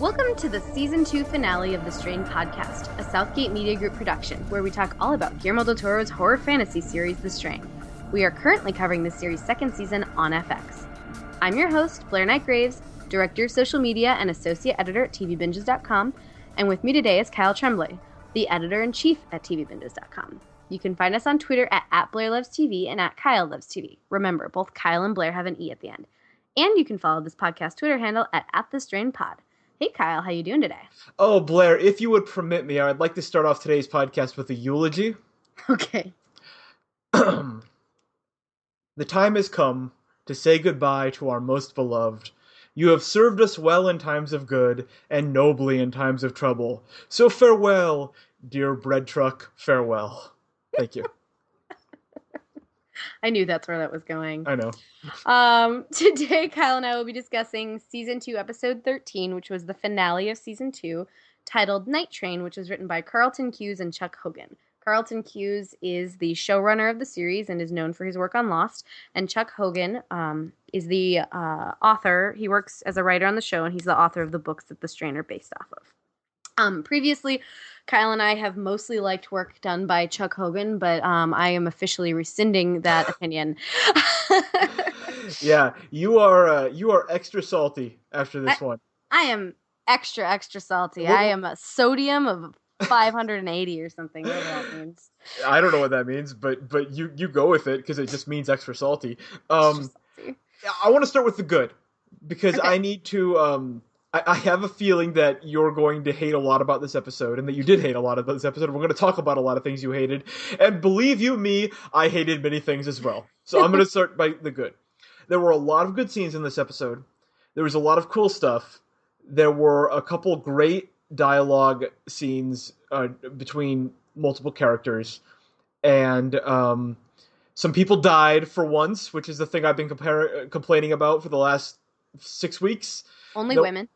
Welcome to the Season 2 finale of the Strain podcast, a Southgate Media Group production, where we talk all about Guillermo del Toro's horror fantasy series, The Strain. We are currently covering the series' second season on FX. I'm your host, Blaire and Kyle, Director of Social Media and Associate Editor at TVBinges.com, and with me today is Kyle Tremblay, the Editor-in-Chief at TVBinges.com. You can find us on Twitter at BlaireLovesTV and at KyleLovesTV. Remember, both Kyle and Blaire have an E at the end. And you can follow this podcast Twitter handle at @TheStrainPod. Hey, Kyle, how you doing today? Oh, Blaire, if you would permit me, I'd like to start off today's podcast with a eulogy. Okay. The time has come to say goodbye to our most beloved. You have served us well in times of good, and nobly in times of trouble. So farewell, dear bread truck, farewell. Thank you. I knew that's where that was going. I know. Today, Kyle and I will be discussing Season 2, Episode 13, which was the finale of Season 2, titled Night Train, which was written by Carlton Cuse and Chuck Hogan. Carlton Cuse is the showrunner of the series and is known for his work on Lost, and Chuck Hogan is the author. He works as a writer on the show, and he's the author of the books that The Strain are based off of. Previously, Kyle and I have mostly liked work done by Chuck Hogan, but I am officially rescinding that opinion. Yeah, you are extra salty after this one. I am extra salty. I am a sodium of 580 or something, whatever that means. I don't know what that means, but you go with it because it just means extra salty. Extra salty. I want to start with the good because Okay. I need to. I have a feeling that you're going to hate a lot about this episode, and that you did hate a lot about this episode. We're going to talk about a lot of things you hated, and believe you me, I hated many things as well. So I'm going to start by the good. There were a lot of good scenes in this episode. There was a lot of cool stuff. There were a couple great dialogue scenes between multiple characters, and some people died for once, which is the thing I've been complaining about for the last 6 weeks. Only women.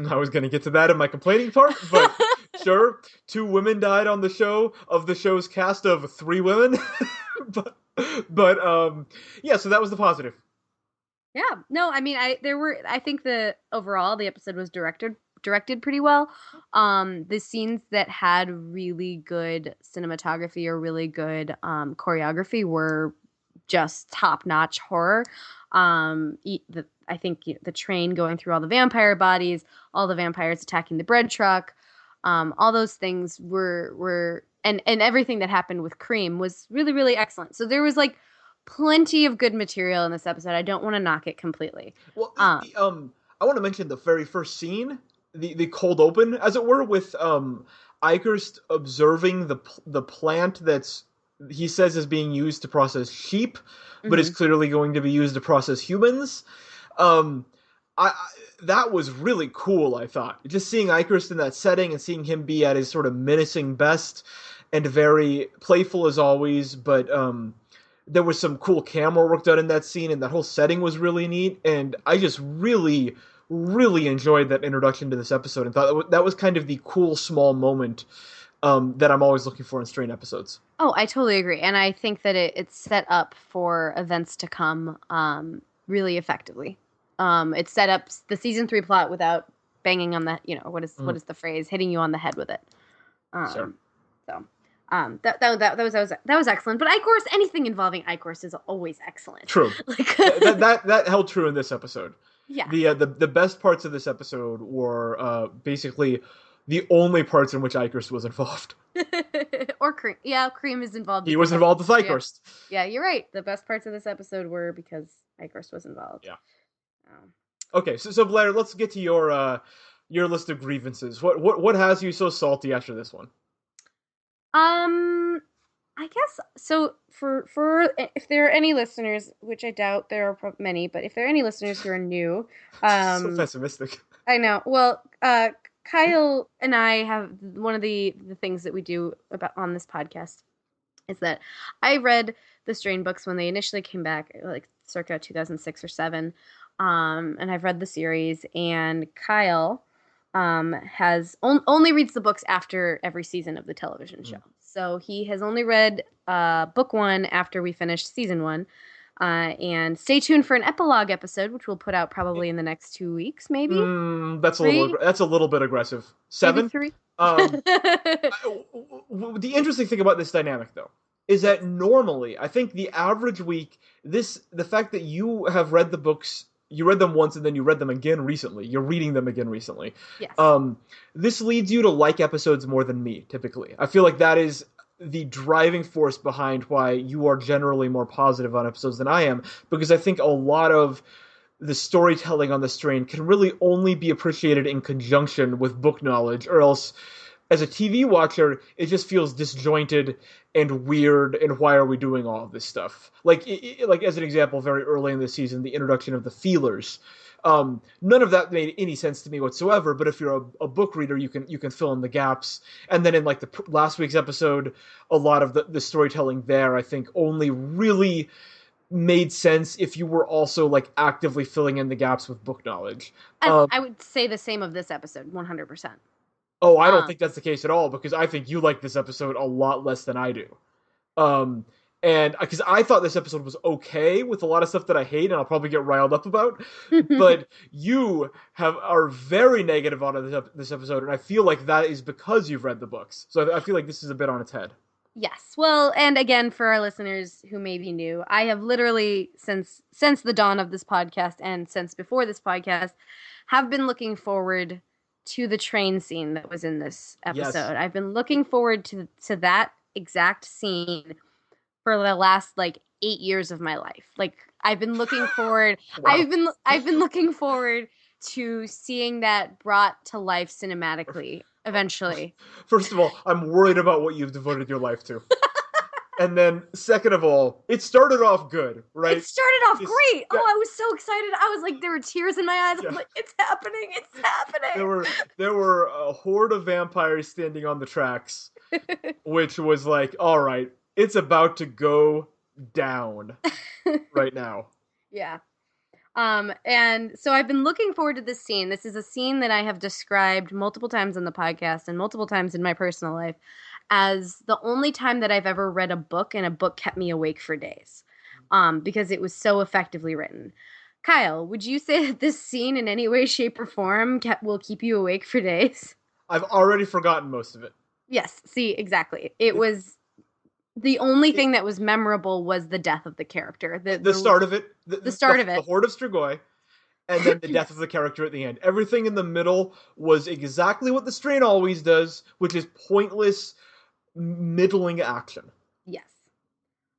I was going to get to that in my complaining part, but sure. 2 women died on the show of the show's cast of 3 women. but yeah, so that was the positive. Yeah. No, I mean, I think the episode was directed pretty well. The scenes that had really good cinematography or really good choreography were just top-notch horror. I think the train going through all the vampire bodies, all the vampires attacking the bread truck, all those things were and everything that happened with Cream was really, really excellent. So there was like plenty of good material in this episode. I don't want to knock it completely. Well, I want to mention the very first scene, the cold open, as it were, with Eichhorst observing the plant that's he says is being used to process sheep, but is clearly going to be used to process humans. That was really cool, I thought. Just seeing Eichhorst in that setting and seeing him be at his sort of menacing best and very playful as always, but there was some cool camera work done in that scene, and that whole setting was really neat, and I just really, really enjoyed that introduction to this episode and thought that was kind of the cool small moment that I'm always looking for in Strain episodes. Oh, I totally agree. And I think that it's set up for events to come really effectively. It set up the season 3 plot without banging on the, what is the phrase? Hitting you on the head with it. Sure. So that was excellent. But Eichhorst, anything involving Eichhorst is always excellent. True. that held true in this episode. Yeah. The best parts of this episode were basically the only parts in which Eichhorst was involved. Or Cream. Yeah, Cream is involved. He was involved with Eichhorst. Yeah, you're right. The best parts of this episode were because Eichhorst was involved. Yeah. Okay, so Blaire, let's get to your list of grievances. What has you so salty after this one? I guess so. For if there are any listeners, which I doubt there are many, but if there are any listeners who are new, so pessimistic. I know. Well, Kyle and I have one of the things that we do on this podcast is that I read the Strain books when they initially came back, like circa 2006 or 7. And I've read the series, and Kyle has only reads the books after every season of the television show. So he has only read book 1 after we finished season 1. And stay tuned for an epilogue episode, which we'll put out probably in the next 2 weeks, maybe three, That's a little bit aggressive. maybe 7. three. Um, the interesting thing about this dynamic, though, is Yes. that normally, I think the average week, the fact that you have read the books, you read them once and then you read them again recently, you're reading them again recently. Yes. Um, this leads you to like episodes more than me, typically. I feel like that is the driving force behind why you are generally more positive on episodes than I am, because I think a lot of the storytelling on the strain can really only be appreciated in conjunction with book knowledge, or else as a TV watcher, it just feels disjointed and weird. And why are we doing all of this stuff? Like as an example, very early in the season, the introduction of the feelers. None of that made any sense to me whatsoever. But if you're a book reader, you can fill in the gaps. And then in like the last week's episode, a lot of the storytelling there, I think, only really made sense if you were also like actively filling in the gaps with book knowledge. I would say the same of this episode, 100%. Oh, I don't Um, think that's the case at all because I think you like this episode a lot less than I do. Um, and because I thought this episode was okay with a lot of stuff that I hate and I'll probably get riled up about, but you are very negative on this episode, and I feel like that is because you've read the books. So I feel like this is a bit on its head. Yes. Well, and again, for our listeners who may be new, I have literally since the dawn of this podcast and since before this podcast have been looking forward to the train scene that was in this Yes. episode. I've been looking forward to that exact scene for the last like 8 years of my life. Like I've been looking forward Wow. I've been looking forward to seeing that brought to life cinematically eventually. First of all, I'm worried about what you've devoted your life to. And then, second of all, it started off good, It right? started off It's, great. yeah, Oh, I was so excited. I was like, there were tears in my eyes. I yeah. was like, it's happening. It's There happening. were there were a horde of vampires standing on the tracks, which was like, all right, it's about to go down right now. Yeah. And so I've been looking forward to this scene. This is a scene that I have described multiple times on the podcast and multiple times in my personal life as the only time that I've ever read a book and a book kept me awake for days. Because it was so effectively written. Kyle, would you say that this scene in any way, shape, or form will keep you awake for days? I've already forgotten most of it. Yes, see, exactly. It It, was the only it thing that was memorable was the death of the character. the start of it, The start of the it. horde of Strigoi, and then the death of Yes. the character at the end. Everything in the middle was exactly what the strain always does, which is pointless, middling action. Yes.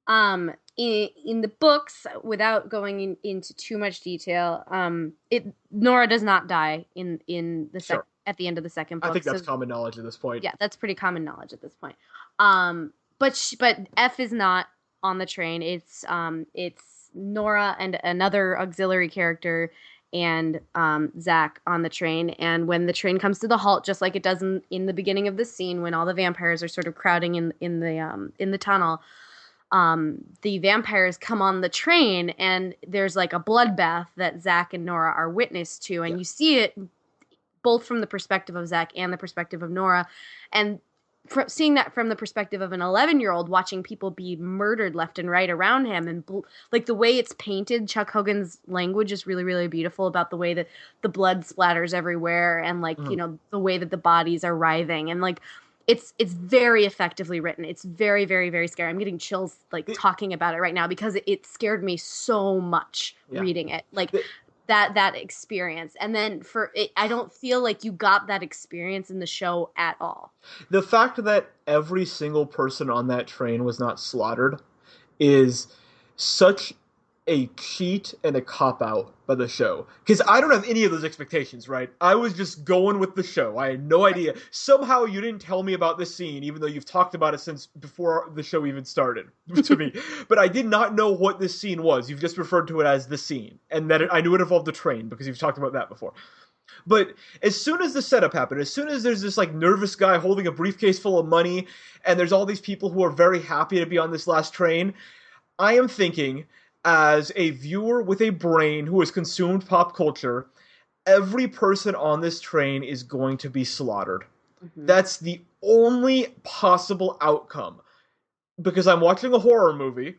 In the books, without going into too much detail, Nora does not die in the Sure. at the end of the second I book. think that's So common knowledge at this point. yeah, that's pretty common knowledge at this point. But F is not on the train. It's Nora and another auxiliary character and Zach on the train. And when the train comes to the halt, just like it does in the beginning of the scene, when all the vampires are sort of crowding in the tunnel, the vampires come on the train, and there's like a bloodbath that Zach and Nora are witness to, and Yeah. you see it both from the perspective of Zach and the perspective of Nora, and seeing that from the perspective of an 11-year-old watching people be murdered left and right around him, and like the way it's painted, Chuck Hogan's language is really, really beautiful about the way that the blood splatters everywhere, and like Mhm. the way that the bodies are writhing, and like it's very effectively written. It's very, very, very scary. I'm getting chills like The- talking about it right now because it scared me so much yeah. reading it. Like The- that experience, and then for it, I don't feel like you got that experience in the show at all. The fact that every single person on that train was not slaughtered is such a cheat and a cop out by the show. Because I don't have any of those expectations, right? I was just going with the show. I had no idea. Somehow you didn't tell me about this scene, even though you've talked about it since before the show even started to me. But I did not know what this scene was. You've just referred to it as the scene. And that I knew it involved the train because you've talked about that before. But as soon as the setup happened, as soon as there's this like nervous guy holding a briefcase full of money, and there's all these people who are very happy to be on this last train, I am thinking, as a viewer with a brain who has consumed pop culture, every person on this train is going to be slaughtered. Mm-hmm. That's the only possible outcome. Because I'm watching a horror movie,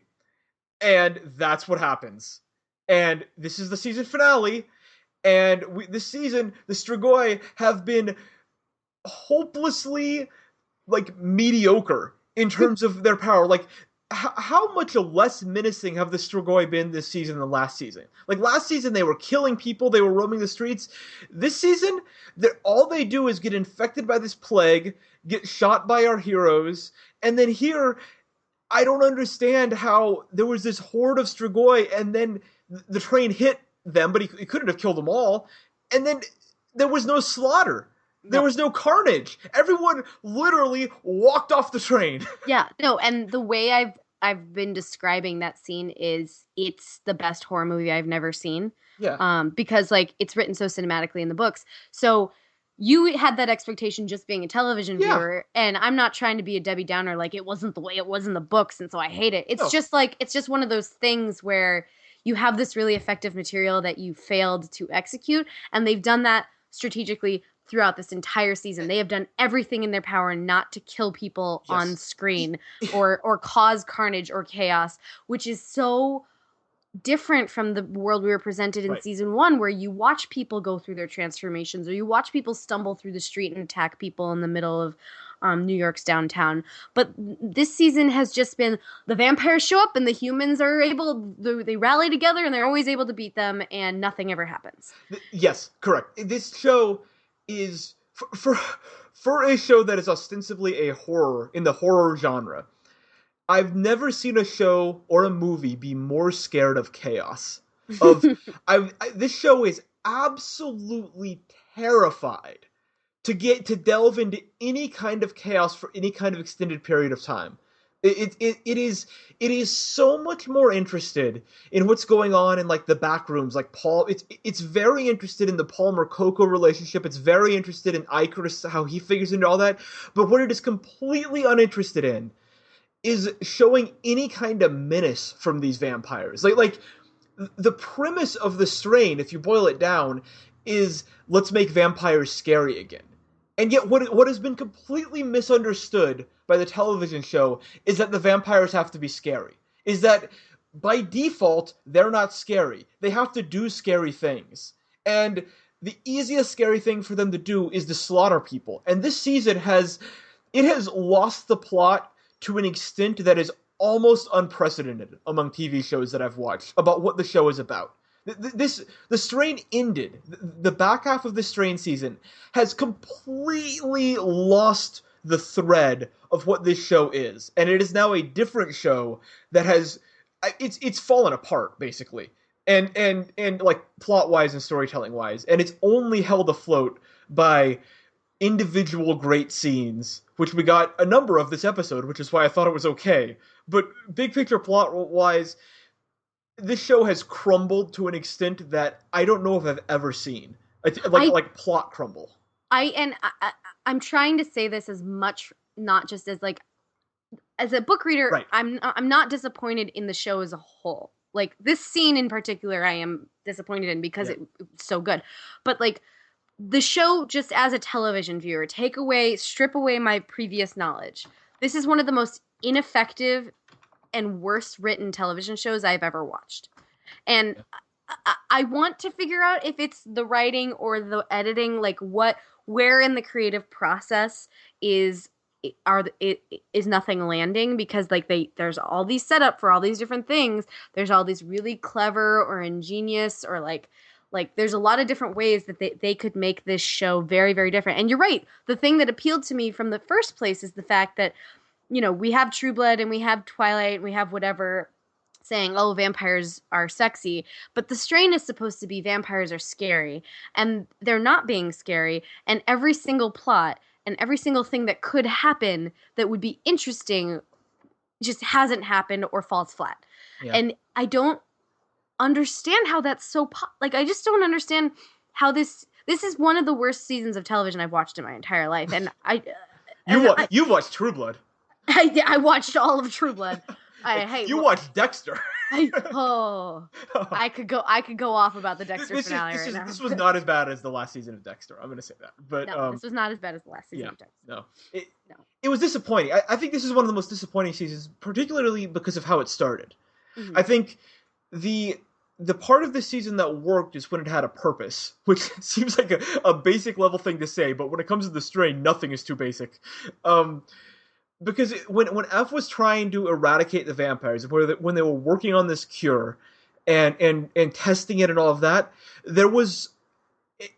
And that's what happens. And this is the season finale. And this season, the Strigoi have been hopelessly like mediocre in terms of their power. Like, how much less menacing have the Strigoi been this season than last season? Like, last season they were killing people, they were roaming the streets. This season, all they do is get infected by this plague, get shot by our heroes, and then here, I don't understand how there was this horde of Strigoi, and then the train hit them, but he couldn't have killed them all, and then there was no slaughter. There was no carnage. Everyone literally walked off the train. Yeah, no, and the way I've been describing that scene is it's the best horror movie I've never seen. Yeah. Because like it's written so cinematically in the books. So you had that expectation just being a television Yeah. viewer, and I'm not trying to be a Debbie Downer, like it wasn't the way it was in the books, and so I hate it. It's No. just like it's just one of those things where you have this really effective material that you failed to execute, and they've done that strategically throughout this entire season. They have done everything in their power not to kill people Yes. on screen or cause carnage or chaos, which is so different from the world we were presented in Right. season 1, where you watch people go through their transformations, or you watch people stumble through the street and attack people in the middle of New York's downtown. But this season has just been the vampires show up and the humans are they rally together and they're always able to beat them, and nothing ever happens. Yes, correct. This show is for a show that is ostensibly a horror in the horror genre. I've never seen a show or a movie be more scared of chaos. This show is absolutely terrified to delve into any kind of chaos for any kind of extended period of time. It is so much more interested in what's going on in like the back rooms. Like Paul, it's very interested in the Palmer Coco relationship. It's very interested in Icarus, how he figures into all that. But what it is completely uninterested in is showing any kind of menace from these vampires. Like the premise of the strain, if you boil it down, is let's make vampires scary again. And yet what has been completely misunderstood by the television show is that the vampires have to be scary. Is that by default, they're not scary. They have to do scary things. And the easiest scary thing for them to do is to slaughter people. And this season has lost the plot to an extent that is almost unprecedented among TV shows that I've watched about what the show is about. The strain ended. The back half of the strain season has completely lost the thread of what this show is, and it is now a different show that has it's fallen apart basically, and like plot wise and storytelling wise, and it's only held afloat by individual great scenes, which we got a number of this episode, which is why I thought it was okay. But big picture plot wise, this show has crumbled to an extent that I don't know if I've ever seen. Like plot crumble. I'm trying to say this as much not just as like as a book reader. Right. I'm not disappointed in the show as a whole. Like this scene in particular, I am disappointed in because it's so good. But like the show, just as a television viewer, strip away my previous knowledge. This is one of the most ineffective and worst written television shows I've ever watched. And I want to figure out if it's the writing or the editing, like where in the creative process is nothing landing, because like there's all these setup for all these different things. There's all these really clever or ingenious or like there's a lot of different ways that they could make this show very, very different. And you're right. The thing that appealed to me from the first place is the fact that, you know, we have True Blood and we have Twilight and we have whatever saying, oh, vampires are sexy. But the strain is supposed to be vampires are scary. And they're not being scary. And every single plot and every single thing that could happen that would be interesting just hasn't happened or falls flat. Yeah. And I don't understand how that's so I just don't understand how this is one of the worst seasons of television I've watched in my entire life. And you watched True Blood. I watched all of True Blood. You watched Dexter. I could go off about the Dexter finale right now. This was not as bad as the last season of Dexter. I'm going to say that. But no, this was not as bad as the last season of Dexter. No. It was disappointing. I think this is one of the most disappointing seasons, particularly because of how it started. Hmm. I think the the part of the season that worked is when it had a purpose, which seems like a basic level thing to say, but when it comes to the strain, nothing is too basic. Um, because when F was trying to eradicate the vampires, when they were working on this cure, and testing it and all of that, there was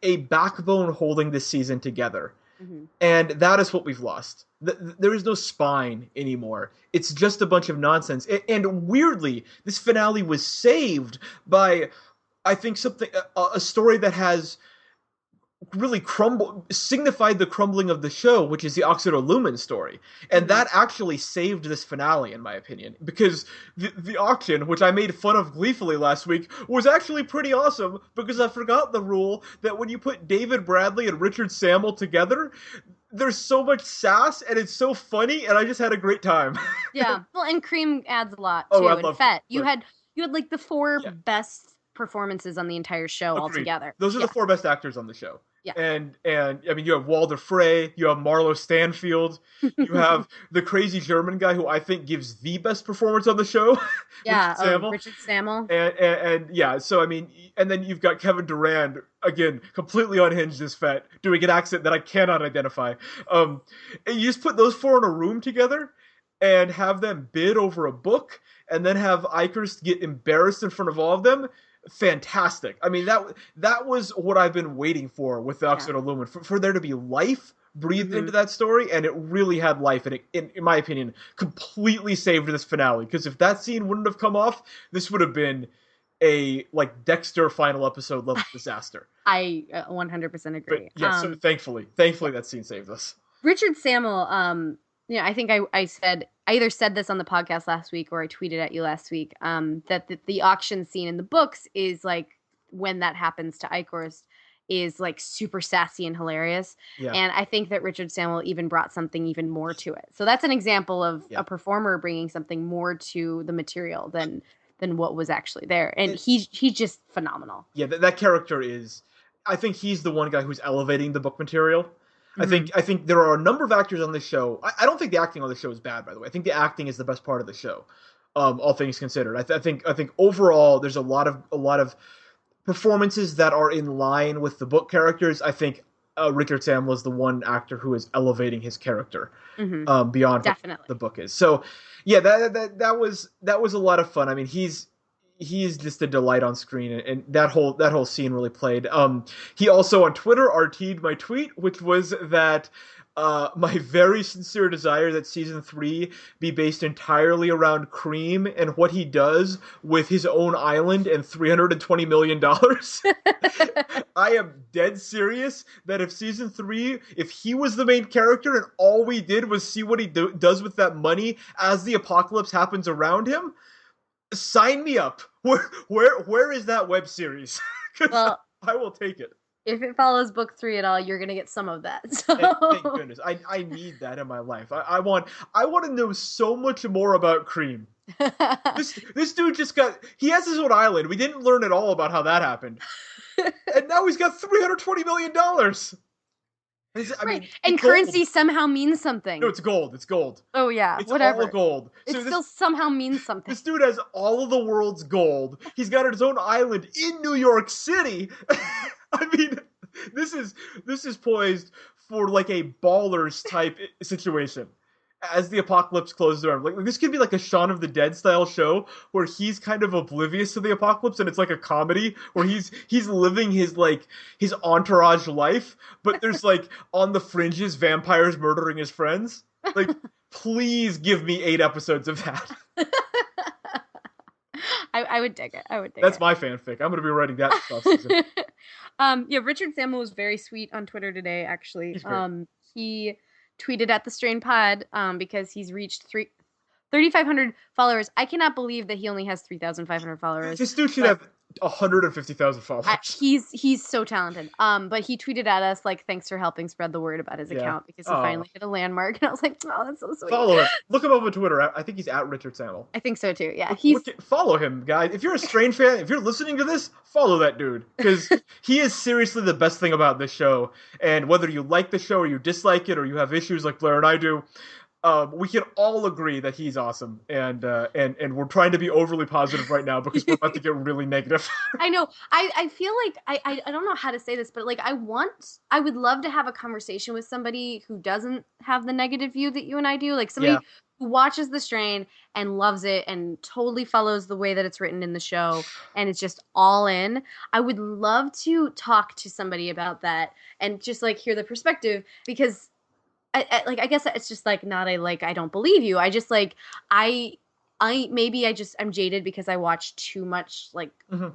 a backbone holding this season together, Hmm. and that is what we've lost. There is no spine anymore. It's just a bunch of nonsense. And weirdly, this finale was saved by, I think, something a story that has really signified the crumbling of the show, which is the Oxidolumin story, and Hmm. that actually saved this finale, in my opinion, because the auction, which I made fun of gleefully last week, was actually pretty awesome because I forgot the rule that when you put David Bradley and Richard Sammel together, there's so much sass and it's so funny, and I just had a great time. Yeah. Well, and Cream adds a lot Oh, I too. And love Fett, look, you had like the four yeah. best performances on the entire show Agreed. altogether. Those are the Yeah. four best actors on the show. Yeah. And I mean, you have Walder Frey, you have Marlo Stanfield, you have the crazy German guy who I think gives the best performance on the show, Richard Yeah. Oh, Sammel. Richard Sammel. And yeah, so I mean, and then you've got Kevin Durand again, completely unhinged as Fett, doing an accent that I cannot identify. And you just put those four in a room together and have them bid over a book, and then have Ikers get embarrassed in front of all of them. Fantastic. I mean, that was what I've been waiting for with the Yeah. Oxidolumin, for there to be life breathed Hmm. into that story, and it really had life, and it, in my opinion, completely saved this finale. Because if that scene wouldn't have come off, this would have been a like Dexter final episode level disaster. I 100% But agree. yeah, so Yeah. thankfully that scene saved us. Richard Sammel, I think I either said this on the podcast last week or I tweeted at you last week, that the auction scene in the books is like when that happens to Icorst is like super sassy and hilarious. Yeah, And I think that Richard Sammel even brought something even more to it. So that's an example of yeah. a performer bringing something more to the material than what was actually there. And It, he's just phenomenal. yeah, that character is. I think he's the one guy who's elevating the book material. Hmm. I think there are a number of actors on this show. I don't think the acting on the show is bad, by the way. I think the acting is the best part of the show, all things considered. I think overall there's a lot of performances that are in line with the book characters. I think Richard Sammel is the one actor who is elevating his character Hmm. beyond what Definitely. the book is. So yeah, that was a lot of fun. I mean, he's just a delight on screen, and that whole scene really played. He also on Twitter RT'd my tweet, which was that my very sincere desire that season 3 be based entirely around Cream and what he does with his own island and $320 million. I am dead serious that if season 3, if he was the main character and all we did was see what he does with that money as the apocalypse happens around him, sign me up. Where is that web series? Because Well, I will take it. if it follows book 3 at all, you're gonna get some of that. Thank So goodness. I need that in my life. I want to know so much more about Cream. This dude he has his own island. We didn't learn at all about how that happened, and now he's got $320 million. I right, mean, and gold. currency somehow means something. No, it's gold. It's gold. Oh yeah, It's all whatever. gold. It So still somehow means something. this dude has all of the world's gold. He's got his own island in New York City. I mean, this is poised for like a ballers type situation. As the apocalypse closes around, like this could be like a Shaun of the Dead style show where he's kind of oblivious to the apocalypse, and it's like a comedy where he's living his entourage life, but there's like on the fringes vampires murdering his friends. Like, please give me 8 episodes of that. I would dig it. I would dig That's it. my fanfic. I'm gonna be writing that stuff. Season. Yeah, Richard Sammel was very sweet on Twitter today, actually. He's great. He tweeted at the Strain Pod because he's reached 3,500 followers. I cannot believe that he only has 3,500 followers. This dude should but have 150,000 followers. he's so talented. But he tweeted at us like, "Thanks for helping spread the word about his Yeah. account because he Aw. finally hit a landmark." And I was like, "Oh, that's so sweet." Follow him. Look him up on Twitter. I think he's at Richard Sammel. I think so too. Yeah, Follow him, guys. If you're a Strange fan, if you're listening to this, follow that dude because he is seriously the best thing about this show. And whether you like the show or you dislike it or you have issues like Blaire and I do, We can all agree that he's awesome, and we're trying to be overly positive right now because we're about to get really negative. I know. I feel like I don't know how to say this, but like I would love to have a conversation with somebody who doesn't have the negative view that you and I do. Like Yeah, somebody who watches The Strain and loves it and totally follows the way that it's written in the show and it's just all in. I would love to talk to somebody about that and just like hear the perspective because I guess it's just like not a like I don't believe you. I just like I maybe I'm jaded because I watch too much like hmm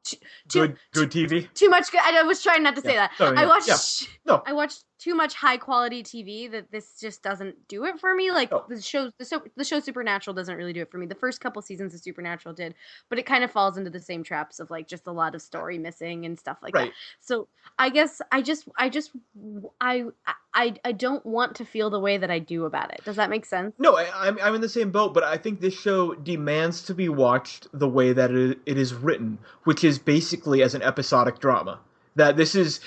too too too, good TV. too much good. I was trying not to Yeah, say that. no, yeah, yeah. No, I watch too much high quality TV that this just doesn't do it for me. Like no, the show Supernatural doesn't really do it for me. The first couple seasons of Supernatural did, but it kind of falls into the same traps of like just a lot of story missing and stuff like that. right. So I guess I I don't want to feel the way that I do about it. Does that make sense? No, I'm in the same boat, but I think this show demands to be watched the way that it is written, which is basically as an episodic drama. That this is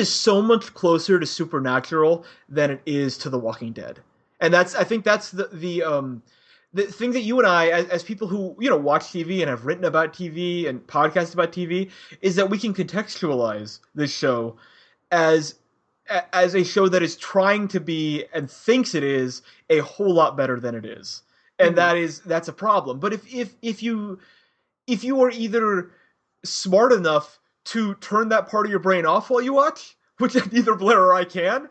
so much closer to Supernatural than it is to The Walking Dead, and I think that's the thing that you and I, as people who watch TV and have written about TV and podcasts about TV, is that we can contextualize this show as as a show that is trying to be and thinks it is a whole lot better than it is, and Mm-hmm. that's a problem. But if you are either smart enough to turn that part of your brain off while you watch, which neither Blair or I can,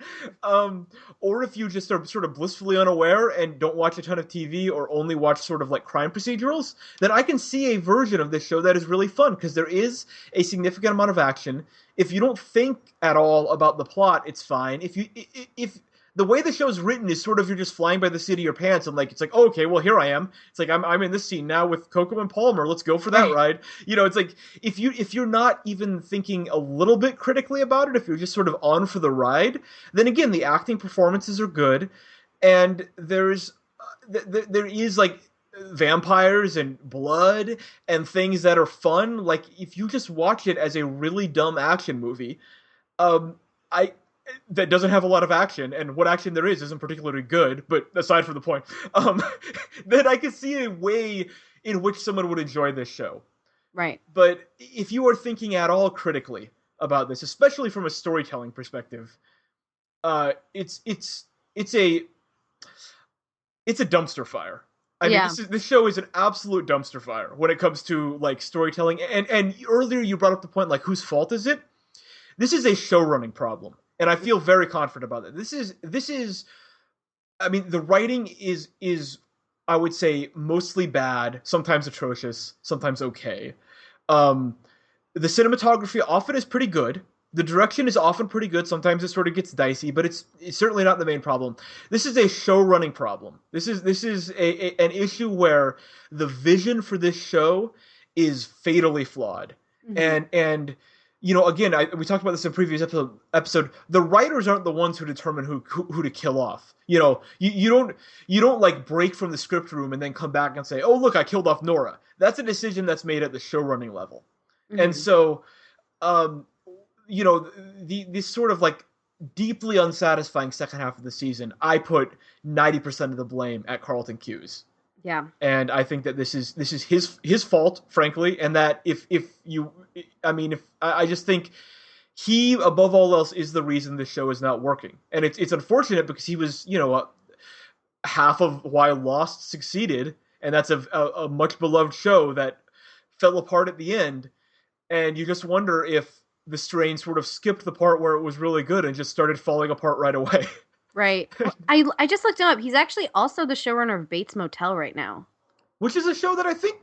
or if you just are sort of blissfully unaware and don't watch a ton of TV or only watch sort of like crime procedurals, then I can see a version of this show that is really fun because there is a significant amount of action. If you don't think at all about the plot, it's fine. If the way the show's written is sort of you're just flying by the seat of your pants and like it's like, oh, okay, well here I am. It's like I'm in this scene now with Coco and Palmer. Let's go for that Right. ride. It's like if you're not even thinking a little bit critically about it, if you're just sort of on for the ride, then again the acting performances are good, and there is like vampires and blood and things that are fun. Like if you just watch it as a really dumb action movie, I that doesn't have a lot of action, and what action there is isn't particularly good. But aside from the point, um, then I can see a way in which someone would enjoy this show. Right. But if you are thinking at all critically about this, especially from a storytelling perspective, it's a it's a dumpster fire. I mean, Yeah. this show is an absolute dumpster fire when it comes to like storytelling. And earlier you brought up the point like whose fault is it? This is a show running problem, and I feel very confident about it. This is I mean, the writing is I would say mostly bad, sometimes atrocious, sometimes okay. Um, the cinematography often is pretty good. The direction is often pretty good. Sometimes it sort of gets dicey, but it's certainly not the main problem. This is a show running problem. This is an issue where the vision for this show is fatally flawed. Mm-hmm. And again, we talked about this in a previous episode. The writers aren't the ones who determine who to kill off. You don't like break from the script room and then come back and say, "Oh, look, I killed off Nora." That's a decision that's made at the show running level. And Mm-hmm. so, um, this sort of like deeply unsatisfying second half of the season, I put 90% of the blame at Carlton Cuse. Yeah. And I think that this is his fault, frankly, and that if I just think he above all else is the reason this show is not working, and it's unfortunate because he was half of why Lost succeeded, and that's a much beloved show that fell apart at the end, and you just wonder if the Strain sort of skipped the part where it was really good and just started falling apart right away. Right. Well, I just looked him up. He's actually also the showrunner of Bates Motel right now. Which is a show that I think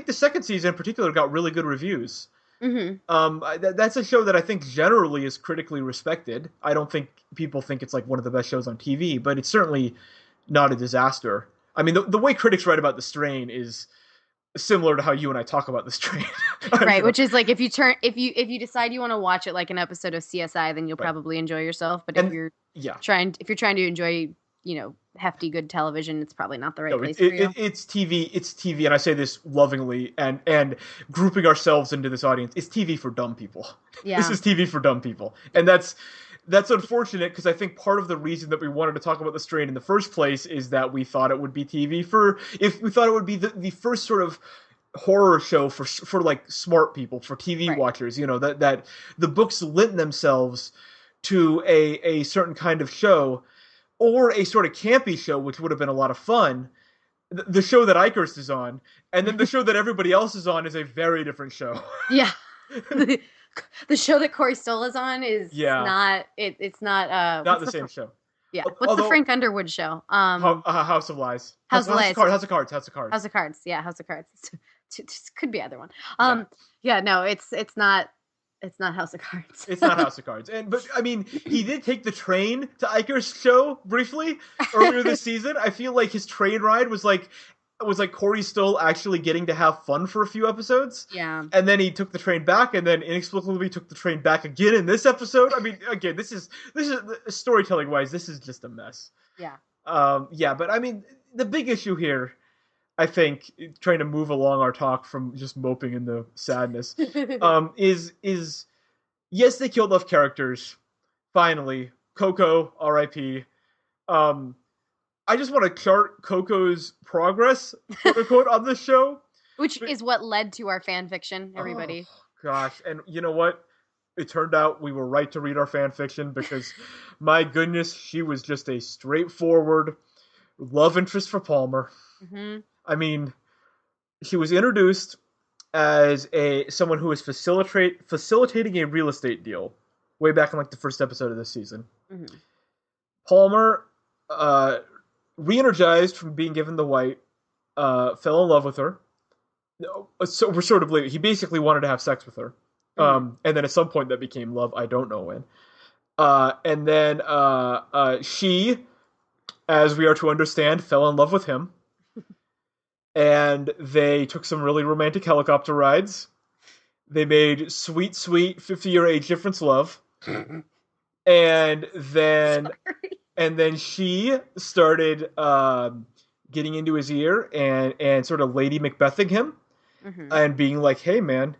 the second season in particular got really good reviews. Mm-hmm. That's a show that I think generally is critically respected. I don't think people think it's like one of the best shows on TV, but it's certainly not a disaster. I mean, the way critics write about The Strain is similar to how you and I talk about The Strain. Right, which is like if you decide you want to watch it like an episode of CSI, then you'll Right. probably enjoy yourself. But And yeah, if you're trying to enjoy, hefty good television, it's probably not the right no, place for you. it's TV. It's TV, and I say this lovingly and grouping ourselves into this audience. It's TV for dumb people. This Yeah. is TV for dumb people, and that's That's unfortunate because I think part of the reason that we wanted to talk about The Strain in the first place is that we thought it would be if we thought it would be the first sort of horror show for like smart people, for TV Right. watchers, that the books lent themselves to a certain kind of show or a sort of campy show, which would have been a lot of fun. The show that Icarus is on, and then the show that everybody else is on is a very different show. Yeah. the, the show that Corey Stoll is on is Yeah, not it's not not the same show. yeah, what's the Although Frank Underwood show? House of Lies, House of Lies. House of Cards, House of Cards. Yeah, House of Cards. Could be either one. Yeah. Yeah, no, it's not House of Cards. It's not House of Cards. But I mean, he did take the train to Icar's show briefly earlier this season. I feel like his train ride was like Corey Stoll actually getting to have fun for a few episodes. Yeah. And then he took the train back, and then inexplicably took the train back again in this episode. I mean, again, this is storytelling wise, this is just a mess. Yeah. Yeah, but I mean, the big issue here, I think, trying to move along our talk from just moping in the sadness, is yes, they killed off characters. Finally, Coco, R.I.P. I just want to chart Coco's progress, quote unquote, on this show, Which is what led to our fan fiction, everybody. Oh, gosh, and you know what? It turned out we were right to read our fan fiction because, my goodness, she was just a straightforward love interest for Palmer. Mm-hmm. I mean, she was introduced as someone who was facilitating a real estate deal way back in like the first episode of this season. Mm-hmm. Palmer, re-energized from being given the white, fell in love with her. So we're sort of late. He basically wanted to have sex with her. And then at some point that became love. I don't know when. And then she, as we are to understand, fell in love with him. And they took some really romantic helicopter rides. They made sweet, sweet 50-year age difference love. And then she started getting into his ear and sort of Lady Macbething him. Mm-hmm. And being like, hey, man,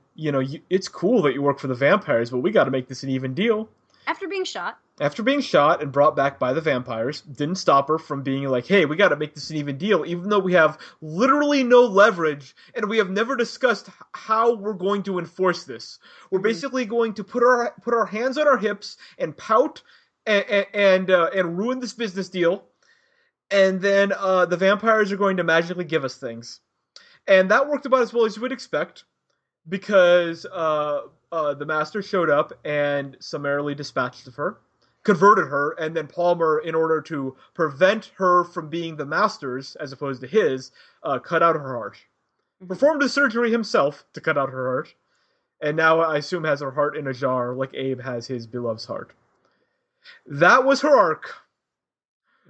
it's cool that you work for the vampires, but we got to make this an even deal. After being shot and brought back by the vampires, didn't stop her from being like, hey, we got to make this an even deal, even though we have literally no leverage, and we have never discussed how we're going to enforce this. We're basically going to put our hands on our hips and pout and ruin this business deal, and then the vampires are going to magically give us things. And that worked about as well as you would expect, because the master showed up and summarily dispatched of her, converted her, and then Palmer, in order to prevent her from being the master's as opposed to his, cut out her heart. Performed a surgery himself to cut out her heart, and now I assume has her heart in a jar like Abe has his beloved's heart. That was her arc.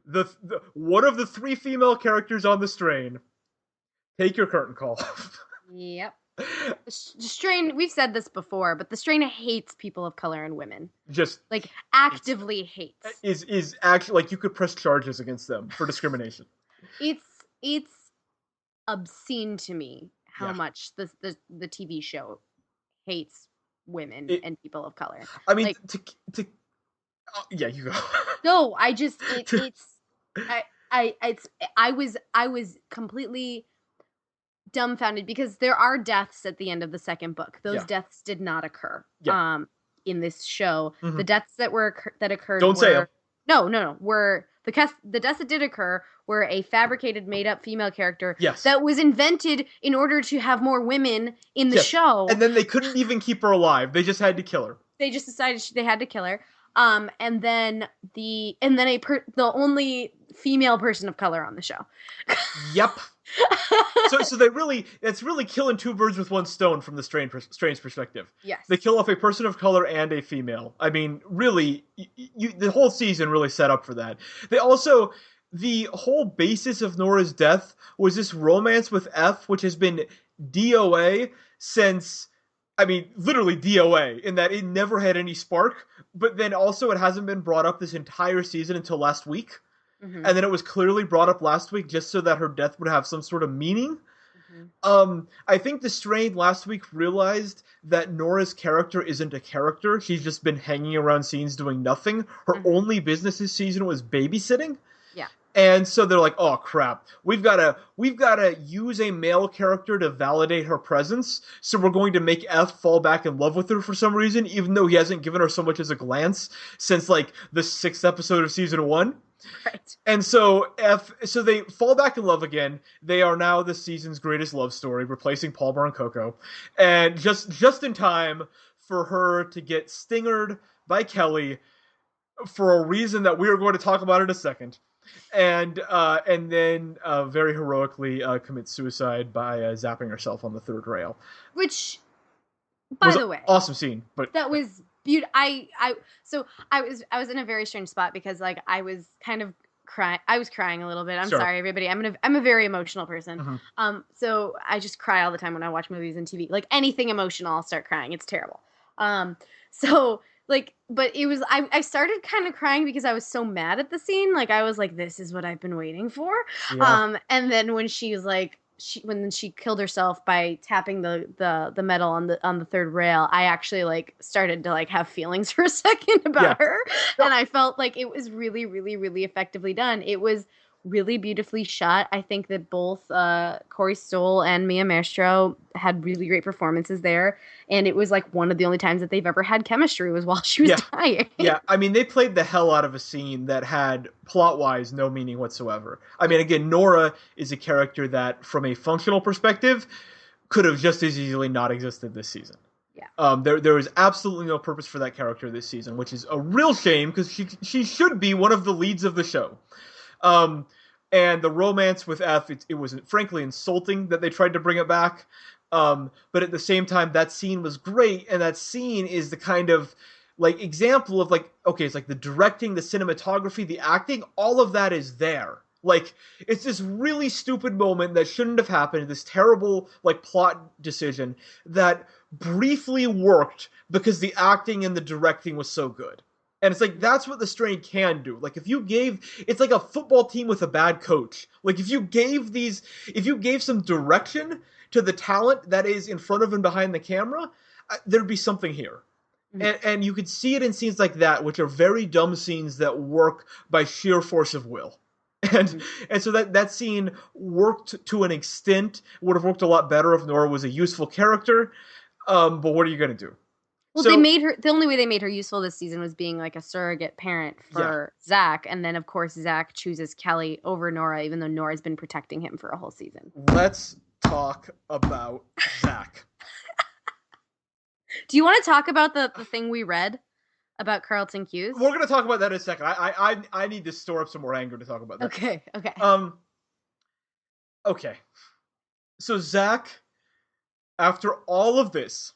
The one of the three female characters on The Strain. Take your curtain call. Yep. The Strain, we've said this before, but The Strain hates people of color and women. Just like actively hates. Is actually like you could press charges against them for discrimination. It's obscene to me how much the TV show hates women and people of color. I mean, like, yeah, you go. No, I just I was completely dumbfounded because there are deaths at the end of the second book. Those deaths did not occur in this show. Mm-hmm. The deaths that occurred Don't say them. No, were the deaths that did occur were a fabricated, made-up female character that was invented in order to have more women in the show. And then they couldn't even keep her alive. They just had to kill her. They just decided they had to kill her. And then the only female person of color on the show. Yep. So that's really killing two birds with one stone from the Strain's perspective. Yes. They kill off a person of color and a female. I mean, really, the whole season really set up for that. The whole basis of Nora's death was this romance with F, which has been DOA since, I mean, literally DOA, in that it never had any spark, but then also it hasn't been brought up this entire season until last week. Mm-hmm. And then it was clearly brought up last week just so that her death would have some sort of meaning. I think the Strain last week realized that Nora's character isn't a character. She's just been hanging around scenes doing nothing. Her Mm-hmm. only business this season was babysitting. Yeah. And so they're like, "Oh crap. We've got to use a male character to validate her presence. So we're going to make F fall back in love with her for some reason, even though he hasn't given her so much as a glance since like the 6th episode of season 1." Right. And so they fall back in love again. They are now the season's greatest love story, replacing Palmer and Coco. And just in time for her to get stingered by Kelly for a reason that we are going to talk about in a second. And then very heroically commit suicide by zapping herself on the third rail. Which, It by was the an way, awesome scene, but that was beautiful. I was in a very strange spot because like I was kind of crying. I was crying a little bit. I'm sure. sorry, everybody. I'm a very emotional person. Mm-hmm. So I just cry all the time when I watch movies and TV. Like anything emotional, I'll start crying. It's terrible. So like, but it was I started kind of crying because I was so mad at the scene. Like I was like, this is what I've been waiting for. Yeah. And then when she was like, when she killed herself by tapping the metal on the third rail, I actually like started to like have feelings for a second about her, No. and I felt like it was really, really, really effectively done. It was really beautifully shot. I think that both Corey Stoll and Mia Maestro had really great performances there, and it was like one of the only times that they've ever had chemistry was while she was Yeah. dying. Yeah, I mean, they played the hell out of a scene that had, plot-wise, no meaning whatsoever. I mean, again, Nora is a character that, from a functional perspective, could have just as easily not existed this season. Yeah. There is absolutely no purpose for that character this season, which is a real shame, because she should be one of the leads of the show. And the romance with F, it was frankly insulting that they tried to bring it back. But at the same time, that scene was great, and that scene is the kind of like example of like, okay, it's like the directing, the cinematography, the acting, all of that is there. Like, it's this really stupid moment that shouldn't have happened, this terrible like plot decision that briefly worked because the acting and the directing was so good. And it's like, that's what the Strain can do. Like, if you gave, it's like a football team with a bad coach. Like, if you gave some direction to the talent that is in front of and behind the camera, there'd be something here. Mm-hmm. And you could see it in scenes like that, which are very dumb scenes that work by sheer force of will. And Mm-hmm. and so that scene worked to an extent. Would have worked a lot better if Nora was a useful character. But what are you gonna do? Well, So they made her. The only way they made her useful this season was being like a surrogate parent for Zach, and then of course Zach chooses Kelly over Nora, even though Nora's been protecting him for a whole season. let's talk about Zach. Do you want to talk about the thing we read about Carlton Cuse? We're gonna talk about that in a second. I need to store up some more anger to talk about that. Okay. Okay. So Zach, after all of this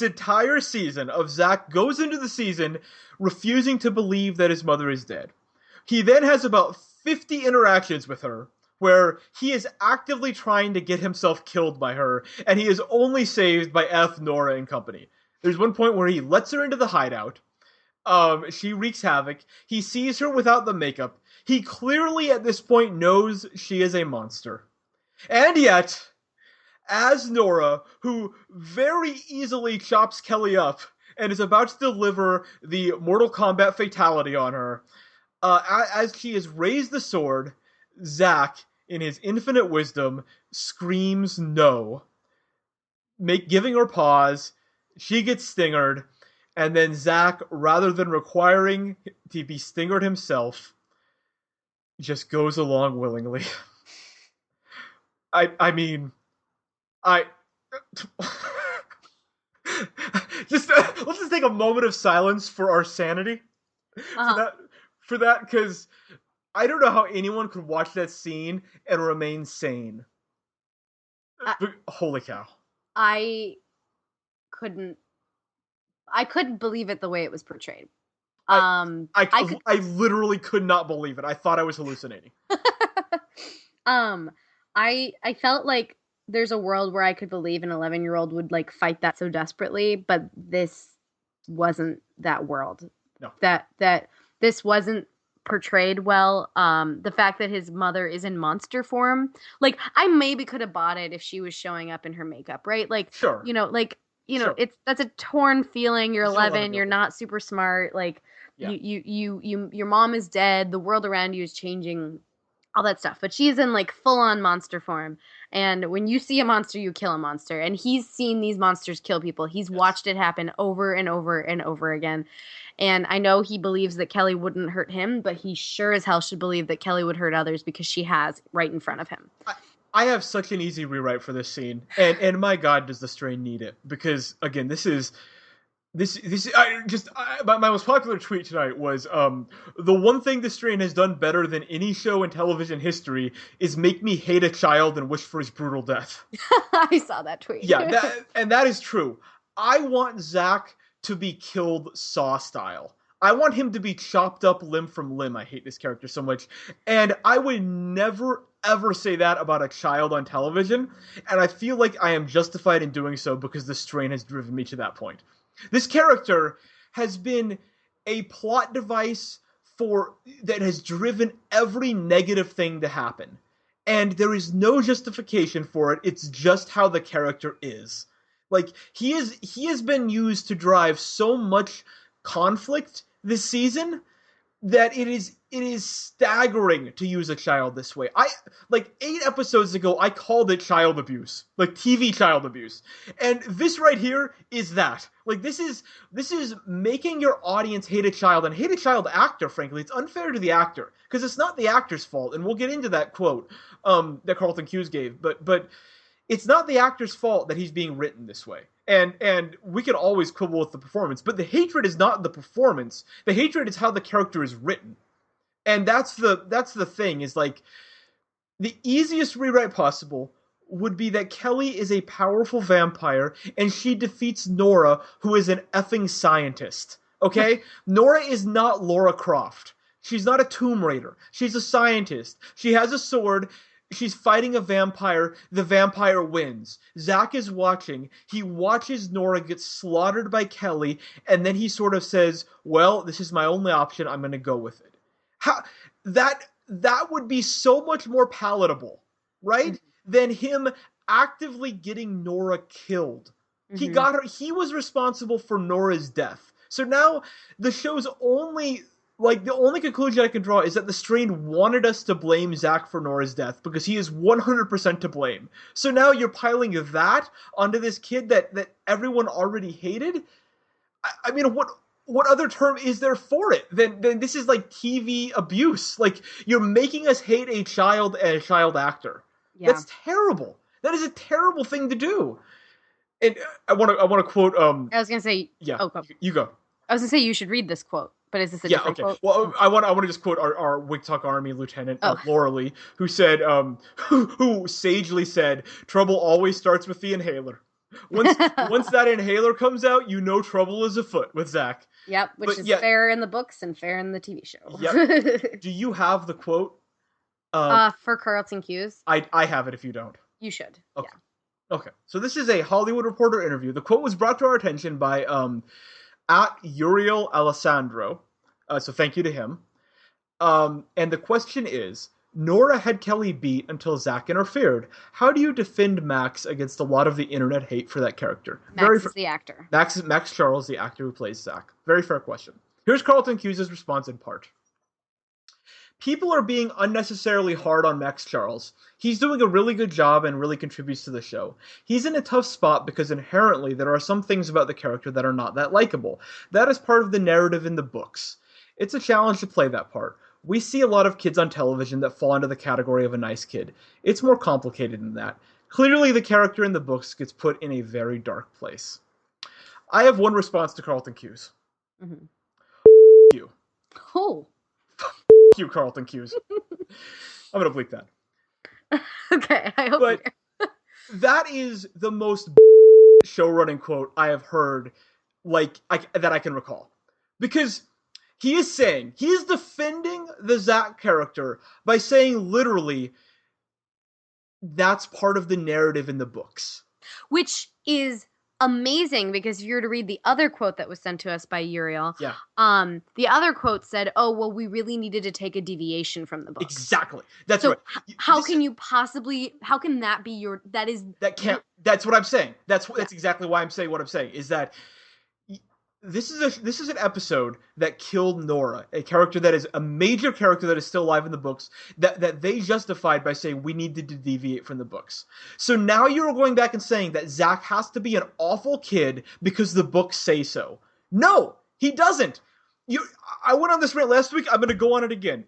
entire season of Zach goes into the season refusing to believe that his mother is dead. He then has about 50 interactions with her where he is actively trying to get himself killed by her, and he is only saved by F, Nora, and company. There's one point where he lets her into the hideout. She wreaks havoc. He sees her without the makeup. He clearly at this point knows she is a monster. And yet, as Nora, who very easily chops Kelly up and is about to deliver the Mortal Kombat fatality on her, as she has raised the sword, Zack, in his infinite wisdom, screams no, giving her pause. She gets stingered, and then Zack, rather than requiring to be stingered himself, just goes along willingly. I mean, I just let's just take a moment of silence for our sanity for that because I don't know how anyone could watch that scene and remain sane. Holy cow! I couldn't. I couldn't believe it the way it was portrayed. I literally could not believe it. I thought I was hallucinating. I felt like there's a world where I could believe an 11-year-old would like fight that so desperately, but this wasn't that world. No. That this wasn't portrayed well. The fact that his mother is in monster form, like I maybe could have bought it if she was showing up in her makeup, right? Sure, sure. It's that's a torn feeling. You're This is an 11, you're year not super smart. Like Yeah. your mom is dead. The world around you is changing. All that stuff. But she's in like full on monster form. And when you see a monster, you kill a monster. And he's seen these monsters kill people. He's Yes. watched it happen over and over and over again. And I know he believes that Kelly wouldn't hurt him, but he sure as hell should believe that Kelly would hurt others because she has right in front of him. I have such an easy rewrite for this scene, and my God, does the strain need it? Because again, my most popular tweet tonight was the one thing the strain has done better than any show in television history is make me hate a child and wish for his brutal death. I saw that tweet. Yeah, that is true. I want Zach to be killed Saw style. I want him to be chopped up limb from limb. I hate this character so much. And I would never, ever say that about a child on television. And I feel like I am justified in doing so because the strain has driven me to that point. This character has been a plot device that has driven every negative thing to happen. And there is no justification for it. It's just how the character is. Like he has been used to drive so much conflict this season that it is staggering to use a child this way. I like 8 episodes ago I called it child abuse, like TV child abuse. And this right here is that. Like this is making your audience hate a child and hate a child actor, frankly. It's unfair to the actor because it's not the actor's fault. And we'll get into that quote that Carlton Cuse gave, but it's not the actor's fault that he's being written this way. And we can always quibble with the performance, but the hatred is not the performance. The hatred is how the character is written. And that's the thing, is like the easiest rewrite possible would be that Kelly is a powerful vampire and she defeats Nora, who is an effing scientist. Okay? Nora is not Lara Croft. She's not a Tomb Raider. She's a scientist. She has a sword. She's fighting a vampire. The vampire wins. Zach is watching. He watches Nora get slaughtered by Kelly, and then he sort of says, well, this is my only option. I'm going to go with it. How that would be so much more palatable, right? Mm-hmm. Than him actively getting Nora killed. Mm-hmm. He got her. He was responsible for Nora's death. So now the show's only... Like, the only conclusion I can draw is that the strain wanted us to blame Zach for Nora's death because he is 100% to blame. So now you're piling that onto this kid that everyone already hated? I mean, what other term is there for it? Then this is like TV abuse. Like, you're making us hate a child and a child actor. Yeah. That's terrible. That is a terrible thing to do. And I want to quote... I was going to say... Yeah, you go. I was going to say you should read this quote. But is this a different quote? Well, I want to just quote our Wig Talk Army Lieutenant Laura Lee, who said, who sagely said, "Trouble always starts with the inhaler. Once that inhaler comes out, you know trouble is afoot with Zach." Yep, which is fair in the books and fair in the TV show. Yep. Do you have the quote? For Carlton Cuse? I have it if you don't. You should. Okay. Yeah. Okay. So this is a Hollywood Reporter interview. The quote was brought to our attention by at Uriel Alessandro, so thank you to him. And the question is, Nora had Kelly beat until Zach interfered. How do you defend Max against a lot of the internet hate for that character? Max is the actor. Max Charles, the actor who plays Zach. Very fair question. Here's Carlton Cuse's response in part. People are being unnecessarily hard on Max Charles. He's doing a really good job and really contributes to the show. He's in a tough spot because inherently there are some things about the character that are not that likable. That is part of the narrative in the books. It's a challenge to play that part. We see a lot of kids on television that fall into the category of a nice kid. It's more complicated than that. Clearly the character in the books gets put in a very dark place. I have one response to Carlton Cuse. Mm-hmm. You. Oh. You, Carlton Cuse. I'm gonna bleep that. Okay, I hope. But that is the most showrunning quote I have heard, that I can recall, because he is defending the Zach character by saying literally, that's part of the narrative in the books, which is amazing because if you were to read the other quote that was sent to us by Uriel, Yeah, the other quote said, "Oh, well, we really needed to take a deviation from the books." exactly. That's So right. how This can you possibly? How can that be your? That is that can't. That's what I'm saying. That's exactly why I'm saying what I'm saying. Is that this is an episode that killed Nora, a character that is a major character that is still alive in the books, that they justified by saying we needed to deviate from the books. So now you're going back and saying that Zach has to be an awful kid because the books say so. No, he doesn't. I went on this rant last week. I'm going to go on it again.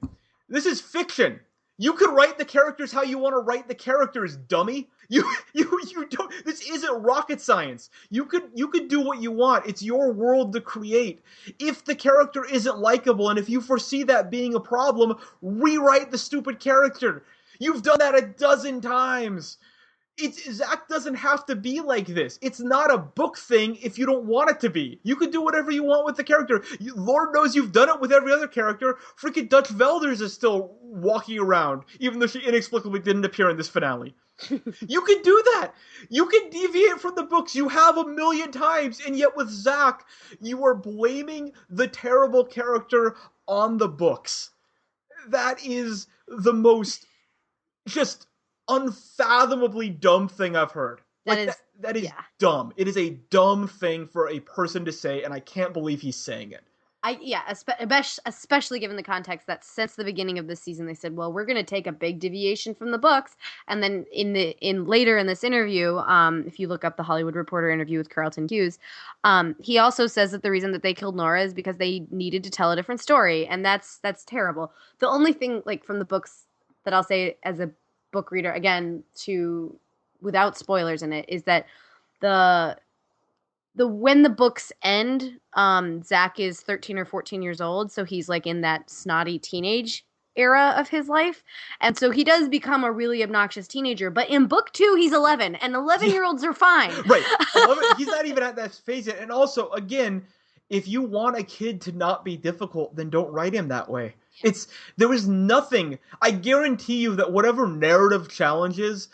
This is fiction. You can write the characters how you want to write the characters, dummy. You don't. This isn't rocket science. You could do what you want. It's your world to create. If the character isn't likable, and if you foresee that being a problem, rewrite the stupid character. You've done that a dozen times. Zach doesn't have to be like this. It's not a book thing if you don't want it to be. You can do whatever you want with the character. Lord knows you've done it with every other character. Freaking Dutch Velders is still walking around, even though she inexplicably didn't appear in this finale. You can do that. You can deviate from the books. You have a million times, and yet with Zach, you are blaming the terrible character on the books. That is the most just unfathomably dumb thing I've heard. That is dumb. It is a dumb thing for a person to say, and I can't believe he's saying it. Especially given the context that since the beginning of this season they said, well, we're going to take a big deviation from the books, and then later in this interview, if you look up the Hollywood Reporter interview with Carlton Cuse, he also says that the reason that they killed Nora is because they needed to tell a different story, and that's terrible. The only thing like from the books that I'll say as a book reader, again, without spoilers in it, is that the when the books end, Zach is 13 or 14 years old, so he's like in that snotty teenage era of his life, and so he does become a really obnoxious teenager. But in book 2, he's 11, and 11-year-olds are fine. Right, he's not even at that phase yet. And also, again, if you want a kid to not be difficult, then don't write him that way. There was nothing. I guarantee you that whatever narrative challenges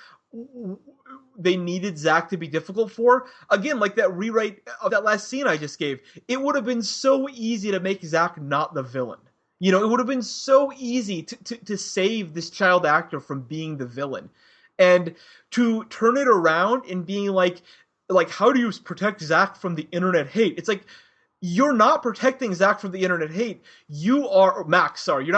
they needed Zach to be difficult for, again, like that rewrite of that last scene I just gave, it would have been so easy to make Zach not the villain. You know, it would have been so easy to save this child actor from being the villain. And to turn it around and being like, how do you protect Zach from the internet hate? It's like, you're not protecting Zach from the internet hate. You're not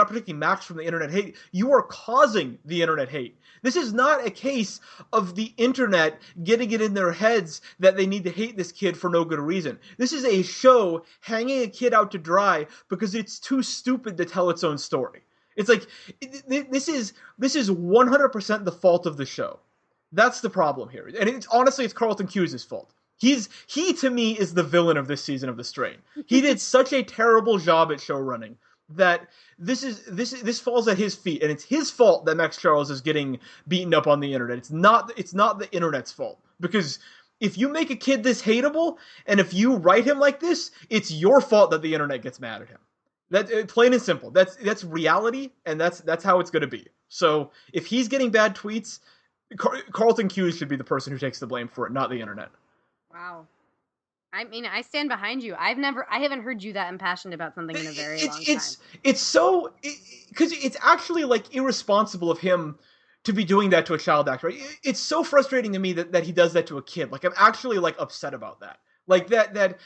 protecting Max from the internet hate. You are causing the internet hate. This is not a case of the internet getting it in their heads that they need to hate this kid for no good reason. This is a show hanging a kid out to dry because it's too stupid to tell its own story. It's like, this is 100% the fault of the show. That's the problem here. And honestly, it's Carlton Cuse's fault. He to me is the villain of this season of The Strain. He did such a terrible job at show running that this falls at his feet, and it's his fault that Max Charles is getting beaten up on the internet. It's not the internet's fault, because if you make a kid this hateable and if you write him like this, it's your fault that the internet gets mad at him. That plain and simple. That's reality, and that's how it's going to be. So if he's getting bad tweets, Carlton Cuse should be the person who takes the blame for it, not the internet. Wow. I mean, I stand behind you. I haven't heard you that impassioned about something in a very long time. It's so, because it's actually like irresponsible of him to be doing that to a child actor. Right? It's so frustrating to me that he does that to a kid. Like, I'm actually like upset about that. Like that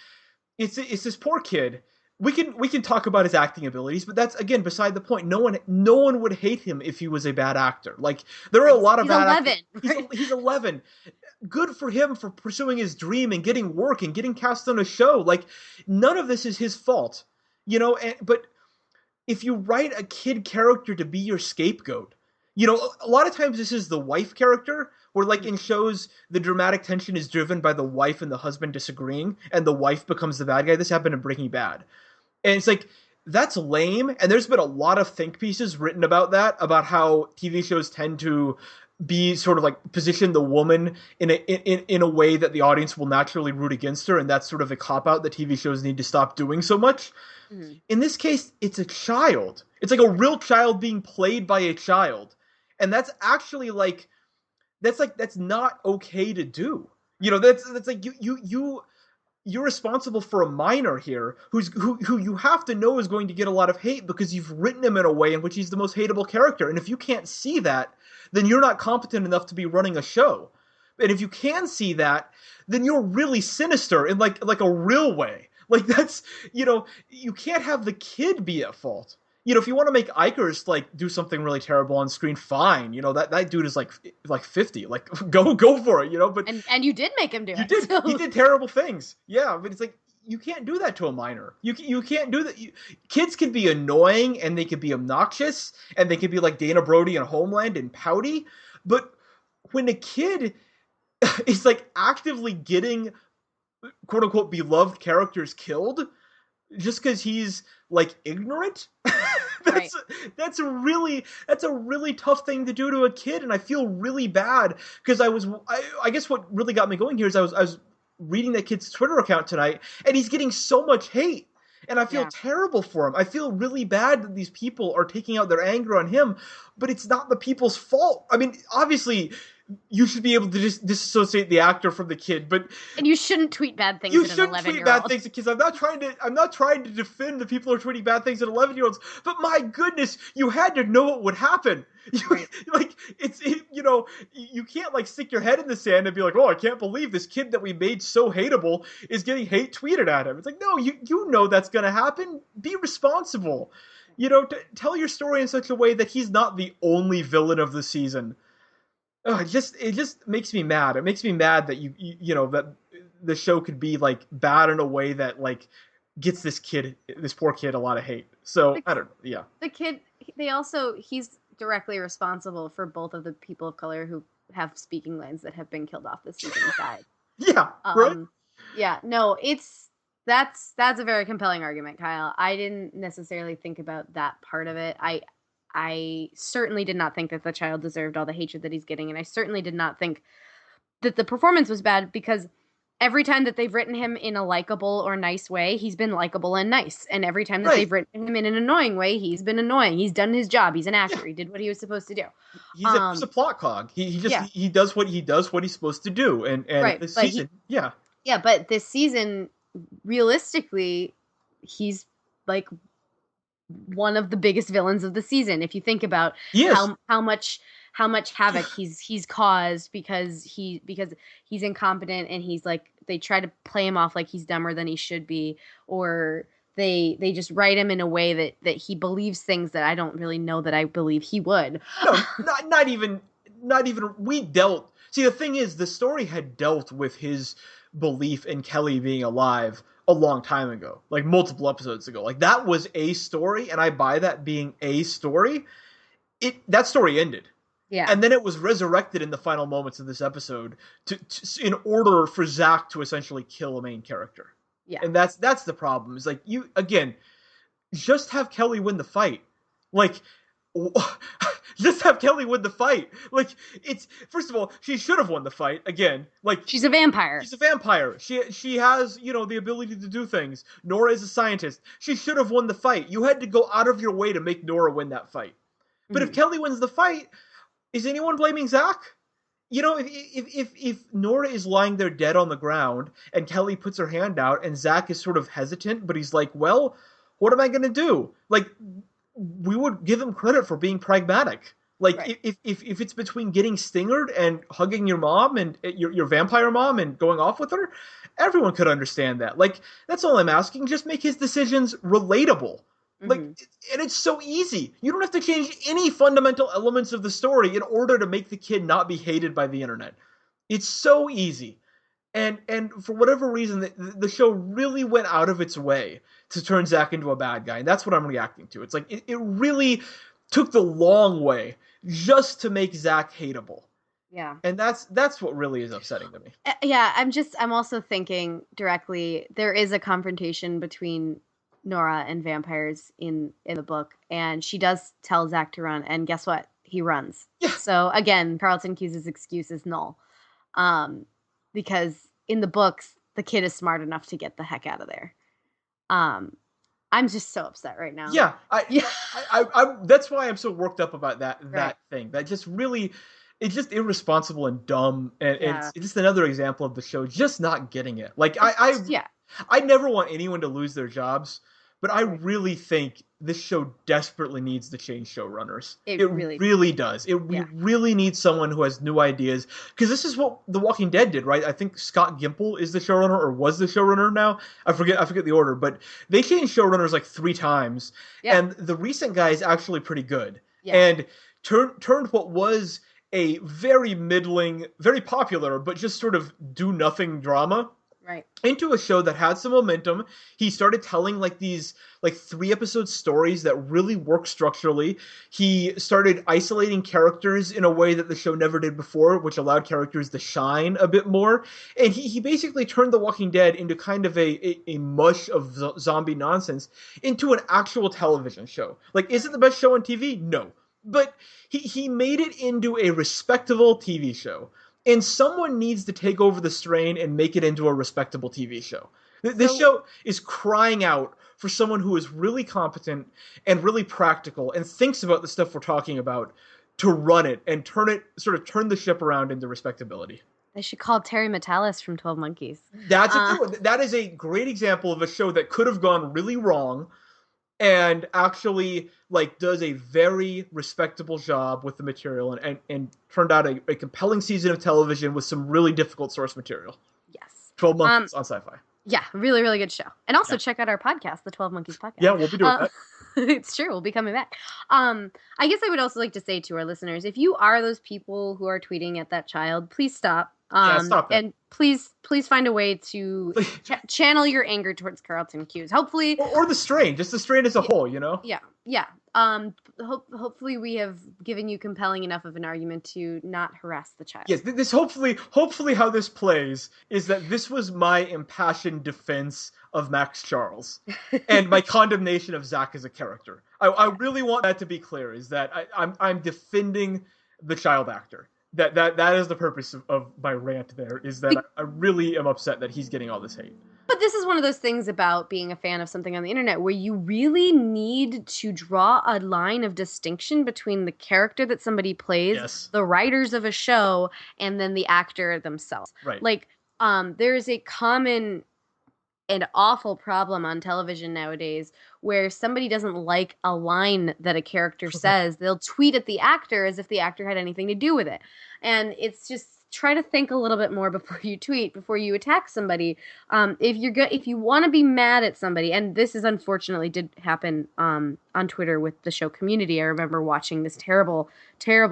it's this poor kid. We can talk about his acting abilities, but that's, again, beside the point. No one would hate him if he was a bad actor. Like, there are a lot of bad actors. He's 11. Good for him for pursuing his dream and getting work and getting cast on a show. Like, none of this is his fault, you know. But if you write a kid character to be your scapegoat, you know, a lot of times this is the wife character, where, like, in shows, the dramatic tension is driven by the wife and the husband disagreeing, and the wife becomes the bad guy. This happened in Breaking Bad. And it's like, that's lame. And there's been a lot of think pieces written about that, about how TV shows tend to be sort of like position the woman in a way that the audience will naturally root against her. And that's sort of a cop-out that TV shows need to stop doing so much. Mm-hmm. In this case, it's a child. It's like a real child being played by a child. And that's actually that's not okay to do. That's like you're responsible for a minor here who you have to know is going to get a lot of hate because you've written him in a way in which he's the most hateable character. And if you can't see that, then you're not competent enough to be running a show. And if you can see that, then you're really sinister in like a real way. Like that's you can't have the kid be at fault. If you want to make Ikers like do something really terrible on screen, fine. That dude is like 50. Like go for it. But and you did make him do you it. did. So. He did terrible things. Yeah, but it's like you can't do that to a minor. You can't do that. Kids can be annoying and they can be obnoxious and they can be like Dana Brody in Homeland and pouty. But when a kid is like actively getting quote unquote beloved characters killed just because he's like ignorant, Right. that's a really tough thing to do to a kid, and I feel really bad because I guess what really got me going here is I was reading that kid's Twitter account tonight, and he's getting so much hate, and I feel Yeah. terrible for him. I feel really bad that these people are taking out their anger on him, but it's not the people's fault. I mean, obviously you should be able to just disassociate the actor from the kid, but And you shouldn't tweet bad things you at an shouldn't 11-year-old. tweet bad things at kids. I'm not trying to defend the people who are tweeting bad things at 11-year-olds, but my goodness, you had to know what would happen. Right. You can't like stick your head in the sand and be like, oh, I can't believe this kid that we made so hateable is getting hate tweeted at him. It's like, no, you know that's gonna happen. Be responsible. Tell your story in such a way that he's not the only villain of the season. Oh, it just makes me mad. It makes me mad that that the show could be like bad in a way that like gets this poor kid a lot of hate. So I don't know. Yeah. The kid, he's directly responsible for both of the people of color who have speaking lines that have been killed off this season died. Yeah. Right. Yeah. No, that's a very compelling argument, Kyle. I didn't necessarily think about that part of it. I certainly did not think that the child deserved all the hatred that he's getting, and I certainly did not think that the performance was bad because every time that they've written him in a likable or nice way, he's been likable and nice. And every time that they've written him in an annoying way, he's been annoying. He's done his job. He's an actor. Yeah. He did what he was supposed to do. He's a plot cog. He does what he's supposed to do. And right. This season, yeah. Yeah, but this season, realistically, he's like one of the biggest villains of the season. If you think about how much havoc he's caused because he's incompetent and he's like, they try to play him off like he's dumber than he should be, or they just write him in a way that he believes things that I don't really know that I believe he would. No, not even we dealt. See, the thing is, the story had dealt with his belief in Kelly being alive a long time ago, like multiple episodes ago. Like that was a story, and I buy that being a story. That story ended. Yeah. And then it was resurrected in the final moments of this episode to in order for Zach to essentially kill a main character. Yeah. And that's the problem. Is like just have Kelly win the fight. Like just have Kelly win the fight. Like it's first of all, she should have won the fight again. Like she's a vampire. She's a vampire. She has, the ability to do things. Nora is a scientist. She should have won the fight. You had to go out of your way to make Nora win that fight. But if Kelly wins the fight, is anyone blaming Zach? If Nora is lying there dead on the ground and Kelly puts her hand out and Zach is sort of hesitant, but he's like, well, what am I going to do? Like, we would give him credit for being pragmatic. Like, right. if it's between getting stingered and hugging your mom and your vampire mom and going off with her, everyone could understand that. Like, that's all I'm asking. Just make his decisions relatable. Like, and it's so easy. You don't have to change any fundamental elements of the story in order to make the kid not be hated by the internet. It's so easy. And for whatever reason, the show really went out of its way to turn Zach into a bad guy. And that's what I'm reacting to. It's like, it really took the long way just to make Zach hateable. Yeah. And that's what really is upsetting to me. Yeah, I'm also thinking directly, there is a confrontation between Nora and vampires in the book, and she does tell Zach to run, and guess what? He runs. Yeah. So again, Carlton Cuse's excuse is null. Because in the books, the kid is smart enough to get the heck out of there. I'm just so upset right now. Yeah. I that's why I'm so worked up about that thing. That just really, it's just irresponsible and dumb, and Yeah. it's just another example of the show just not getting it. Like Yeah. I never want anyone to lose their jobs, but I Right. really think this show desperately needs to change showrunners. It It really, really does. We yeah. really need someone who has new ideas, because this is what The Walking Dead did, right? I think Scott Gimple is the showrunner, or was the showrunner now. I forget the order, but they changed showrunners like 3 times, Yeah. and the recent guy is actually pretty good, Yeah. and turned what was a very middling, very popular, but just sort of do nothing drama Right. into a show that had some momentum. He started telling like these like 3 episode stories that really work structurally. He started isolating characters in a way that the show never did before, which allowed characters to shine a bit more. And he basically turned The Walking Dead into kind of a mush of zombie nonsense into an actual television show. Like, is it the best show on TV? No. But he made it into a respectable TV show, and someone needs to take over the strain and make it into a respectable TV show. This So show is crying out for someone who is really competent and really practical and thinks about the stuff we're talking about to run it and turn the ship around into respectability. I should call Terry Metalis from 12 Monkeys. That's a Uh, good one. That is a great example of a show that could have gone really wrong and actually like does a very respectable job with the material, and turned out a compelling season of television with some really difficult source material. yes. 12 Um, Monkeys on Sci-Fi. yeah, really, really good show. And also Yeah. check out our podcast, the 12 Monkeys podcast. Yeah, we'll be doing that. It's true. We'll be coming back. I guess I would also like to say to our listeners, if you are those people who are tweeting at that child, please stop. Yeah, stop it. And please find a way to channel your anger towards Carlton Hughes. Hopefully, Or the strain, just the strain as a whole, you know? yeah, yeah. Hopefully we have given you compelling enough of an argument to not harass the child. Yes, this hopefully how this plays is that this was my impassioned defense of Max Charles and my condemnation of Zach as a character. I really want that to be clear, is that I'm defending the child actor. That is the purpose of my rant there, is that I really am upset that he's getting all this hate. But this is one of those things about being a fan of something on the internet where you really need to draw a line of distinction between the character that somebody plays, Yes. the writers of a show, and then the actor themselves. Right. Like, there is a common and awful problem on television nowadays where somebody doesn't like a line that a character says, they'll tweet at the actor as if the actor had anything to do with it. And it's just, try to think a little bit more before you tweet, before you attack somebody. If you want to be mad at somebody, and this is unfortunately did happen on Twitter with the show Community. I remember watching this terrible string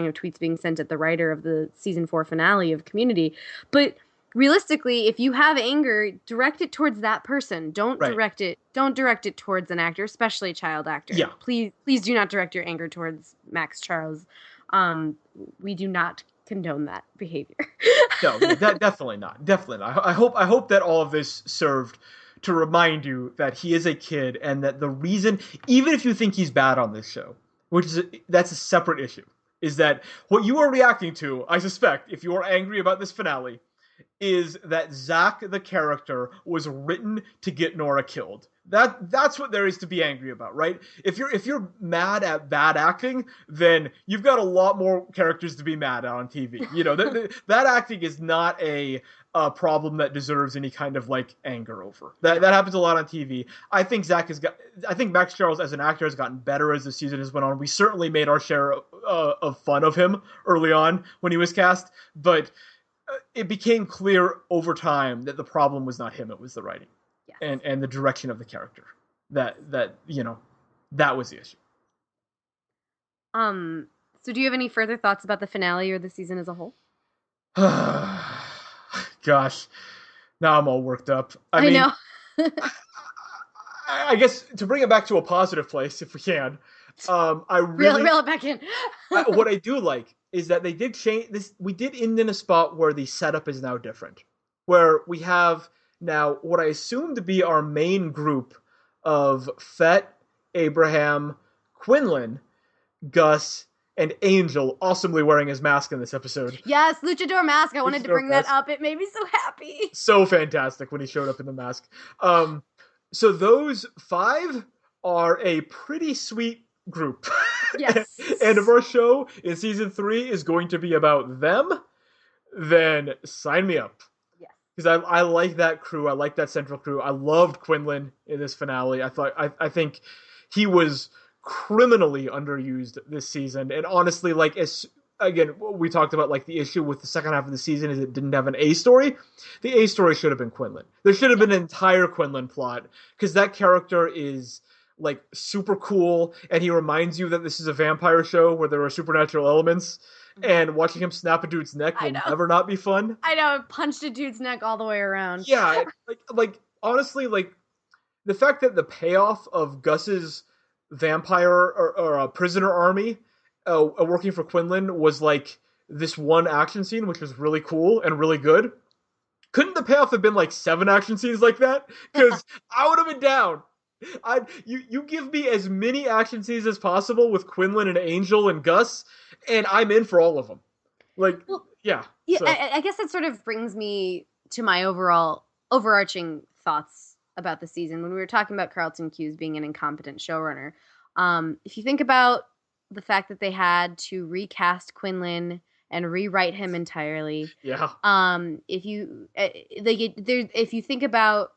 of tweets being sent at the writer of the season 4 finale of Community. But realistically, if you have anger, direct it towards that person. Don't direct it towards an actor, especially a child actor. Yeah. Please do not direct your anger towards Max Charles. We do not condone that behavior. No, definitely not. Definitely not. I hope that all of this served to remind you that he is a kid, and that the reason, even if you think he's bad on this show, that's a separate issue, is that what you are reacting to, I suspect, if you are angry about this finale, is that Zach the character was written to get Nora killed. That's what there is to be angry about, right? If you're mad at bad acting, then you've got a lot more characters to be mad at on TV. You know, that acting is not a problem that deserves any kind of like anger over. That happens a lot on TV. I think Max Charles as an actor has gotten better as the season has went on. We certainly made our share of fun of him early on when he was cast, but it became clear over time that the problem was not him, it was the writing. Yes. And the direction of the character. That was the issue. So do you have any further thoughts about the finale or the season as a whole? Gosh. Now I'm all worked up. I mean, know. I guess to bring it back to a positive place, if we can, I really reel it back in. What I do like is that they did change this. We did end in a spot where the setup is now different, where we have now what I assume to be our main group of Fett, Abraham, Quinlan, Gus, and Angel, awesomely wearing his mask in this episode. Yes, luchador mask. I wanted to bring that up. It made me so happy. So fantastic when he showed up in the mask. So those 5 are a pretty sweet group. And if Yes. our show in season 3 is going to be about them, then sign me up. Yes. Because I like that crew. I like that central crew. I loved Quinlan in this finale. I think he was criminally underused this season. And honestly, like as again, we talked about like the issue with the second half of the season is it didn't have an A story. The A story should have been Quinlan. There should have Yeah. been an entire Quinlan plot because that character is like super cool and he reminds you that this is a vampire show where there are supernatural elements Mhm. and watching him snap a dude's neck I will know. never not be fun. I know. It punched a dude's neck all the way around. Yeah, like honestly, like the fact that the payoff of Gus's vampire or a prisoner army working for Quinlan was like this one action scene, which was really cool and really good. Couldn't the payoff have been like 7 action scenes like that? Because I would have been down. You give me as many action scenes as possible with Quinlan and Angel and Gus, and I'm in for all of them. Like, Well, yeah. yeah, So I guess that sort of brings me to my overall overarching thoughts about the season. When we were talking about Carlton Cuse being an incompetent showrunner, if you think about the fact that they had to recast Quinlan and rewrite him entirely, yeah, if you if you think about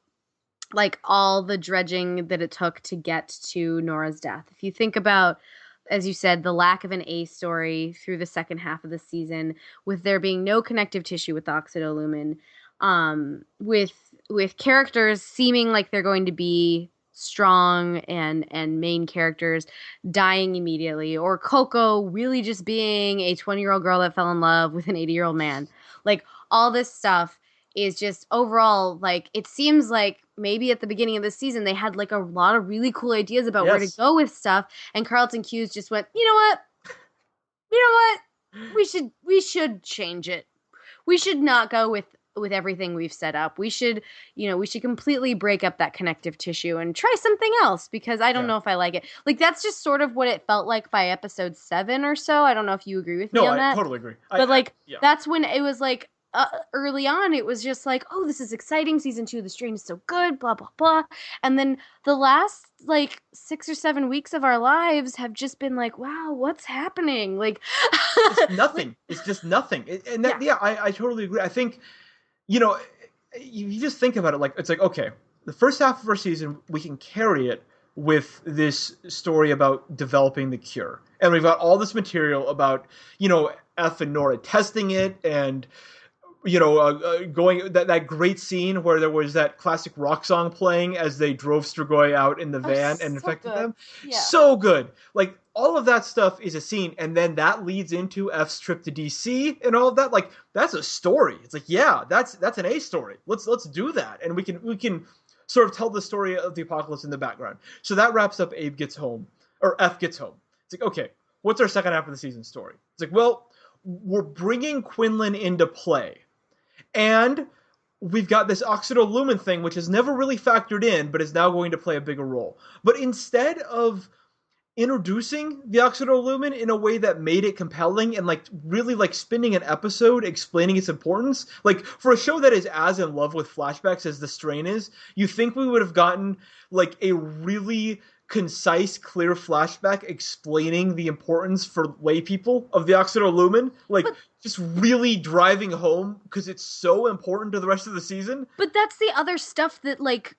like all the dredging that it took to get to Nora's death. If you think about, as you said, the lack of an A story through the second half of the season, with there being no connective tissue with Oxidolumin, with characters seeming like they're going to be strong and main characters dying immediately, or Coco really just being a 20-year-old girl that fell in love with an 80-year-old man, like all this stuff is just overall like it seems like maybe at the beginning of the season they had like a lot of really cool ideas about where to yes, go with stuff, and Carlton Cuse just went, you know what, we should change it. We should not go with everything we've set up. We should completely break up that connective tissue and try something else because I don't yeah. know if I like it. Like that's just sort of what it felt like by episode 7 or so. I don't know if you agree with me No, on I that. totally agree. But like Yeah. that's when it was like early on it was just like, oh, this is exciting, season 2, the strain is so good, blah blah blah. And then the last like 6 or 7 weeks of our lives have just been like, wow, what's happening? Like Just like nothing. It's just nothing. And that, yeah. yeah, I totally agree. I think, you know, you just think about it like, it's like, okay, the first half of our season, we can carry it with this story about developing the cure. And we've got all this material about, F and Nora testing it and going that great scene where there was that classic rock song playing as they drove Strigoi out in the Oh, van and so infected good. them. Yeah. So good. Like all of that stuff is a scene, and then that leads into F's trip to DC and all of that. Like that's a story. It's like yeah, that's an A story. Let's do that, and we can sort of tell the story of the apocalypse in the background. So that wraps up Abe gets home or F gets home. It's like okay, what's our second half of the season story? It's like well, we're bringing Quinlan into play and we've got this oxidolumin thing, which has never really factored in, but is now going to play a bigger role. But instead of introducing the oxidolumin in a way that made it compelling and like really like spending an episode explaining its importance, like for a show that is as in love with flashbacks as The Strain is, you think we would have gotten like a really concise, clear flashback explaining the importance for lay people of the oxidolumin, like But just really driving home because it's so important to the rest of the season. but that's the other stuff that like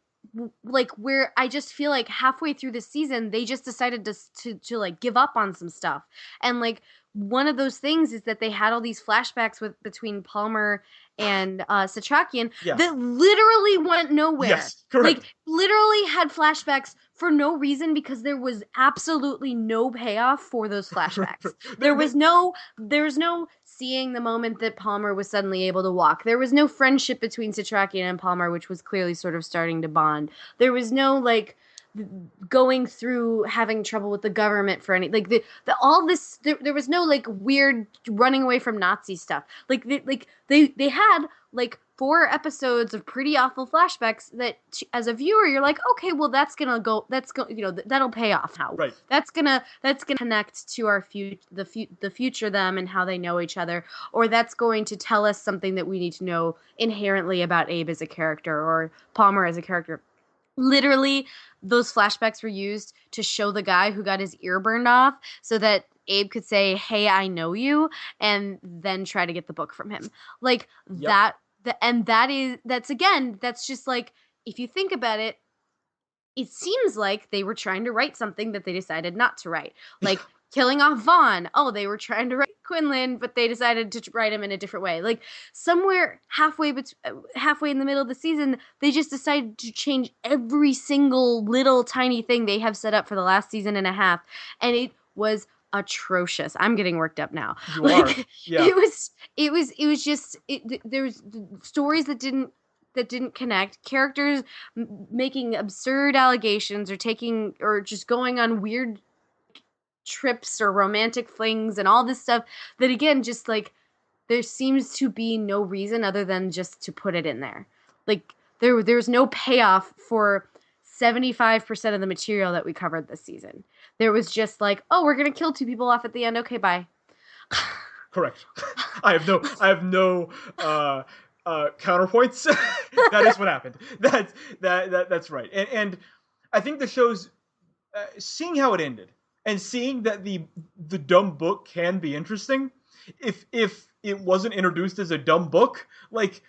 where I just feel like halfway through the season they just decided to like give up on some stuff. And like one of those things is that they had all these flashbacks with between Palmer and Satrakian Yeah. that literally went nowhere. Yes, correct. Like literally had flashbacks for no reason because there was absolutely no payoff for those flashbacks. There was no seeing the moment that Palmer was suddenly able to walk. There was no friendship between Satrakian and Palmer, which was clearly sort of starting to bond. There was no like going through having trouble with the government for any the all this there was no like weird running away from Nazi stuff. They had like 4 episodes of pretty awful flashbacks that as a viewer you're like, okay, well that'll pay off now. Right. That's gonna connect to our the future them and how they know each other, or that's going to tell us something that we need to know inherently about Abe as a character or Palmer as a character. Literally, those flashbacks were used to show the guy who got his ear burned off so that Abe could say, "Hey, I know you," and then try to get the book from him. Like Yep. that and that's just like, if you think about it, it seems like they were trying to write something that they decided not to write. Like killing off Vaughn. Oh, they were trying to write Quinlan, but they decided to write him in a different way. Like somewhere halfway in the middle of the season, they just decided to change every single little tiny thing they have set up for the last season and a half, and it was atrocious. I'm getting worked up now. You are. Like Yeah. it was just there's stories that didn't connect, characters making absurd allegations or taking or just going on weird trips or romantic flings and all this stuff that, again, just like, there seems to be no reason other than just to put it in there. Like there's no payoff for 75% of the material that we covered this season. There was just like, oh, we're going to kill two people off at the end. Okay, bye. Correct. I have no counterpoints. That is what happened. That's right. And I think the show's seeing how it ended and seeing that the dumb book can be interesting if it wasn't introduced as a dumb book. Like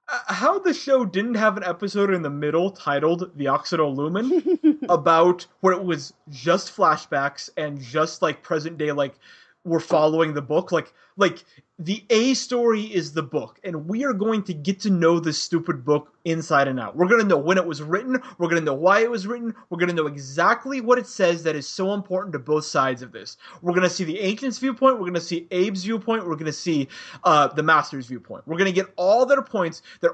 how the show didn't have an episode in the middle titled The Oxidolumen about where it was just flashbacks and just like present day, like we're following the book. Like the A story is the book, and we are going to get to know this stupid book inside and out. We're going to know when it was written. We're going to know why it was written. We're going to know exactly what it says that is so important to both sides of this. We're going to see the Ancient's viewpoint. We're going to see Abe's viewpoint. We're going to see the Master's viewpoint. We're going to get all their points. We're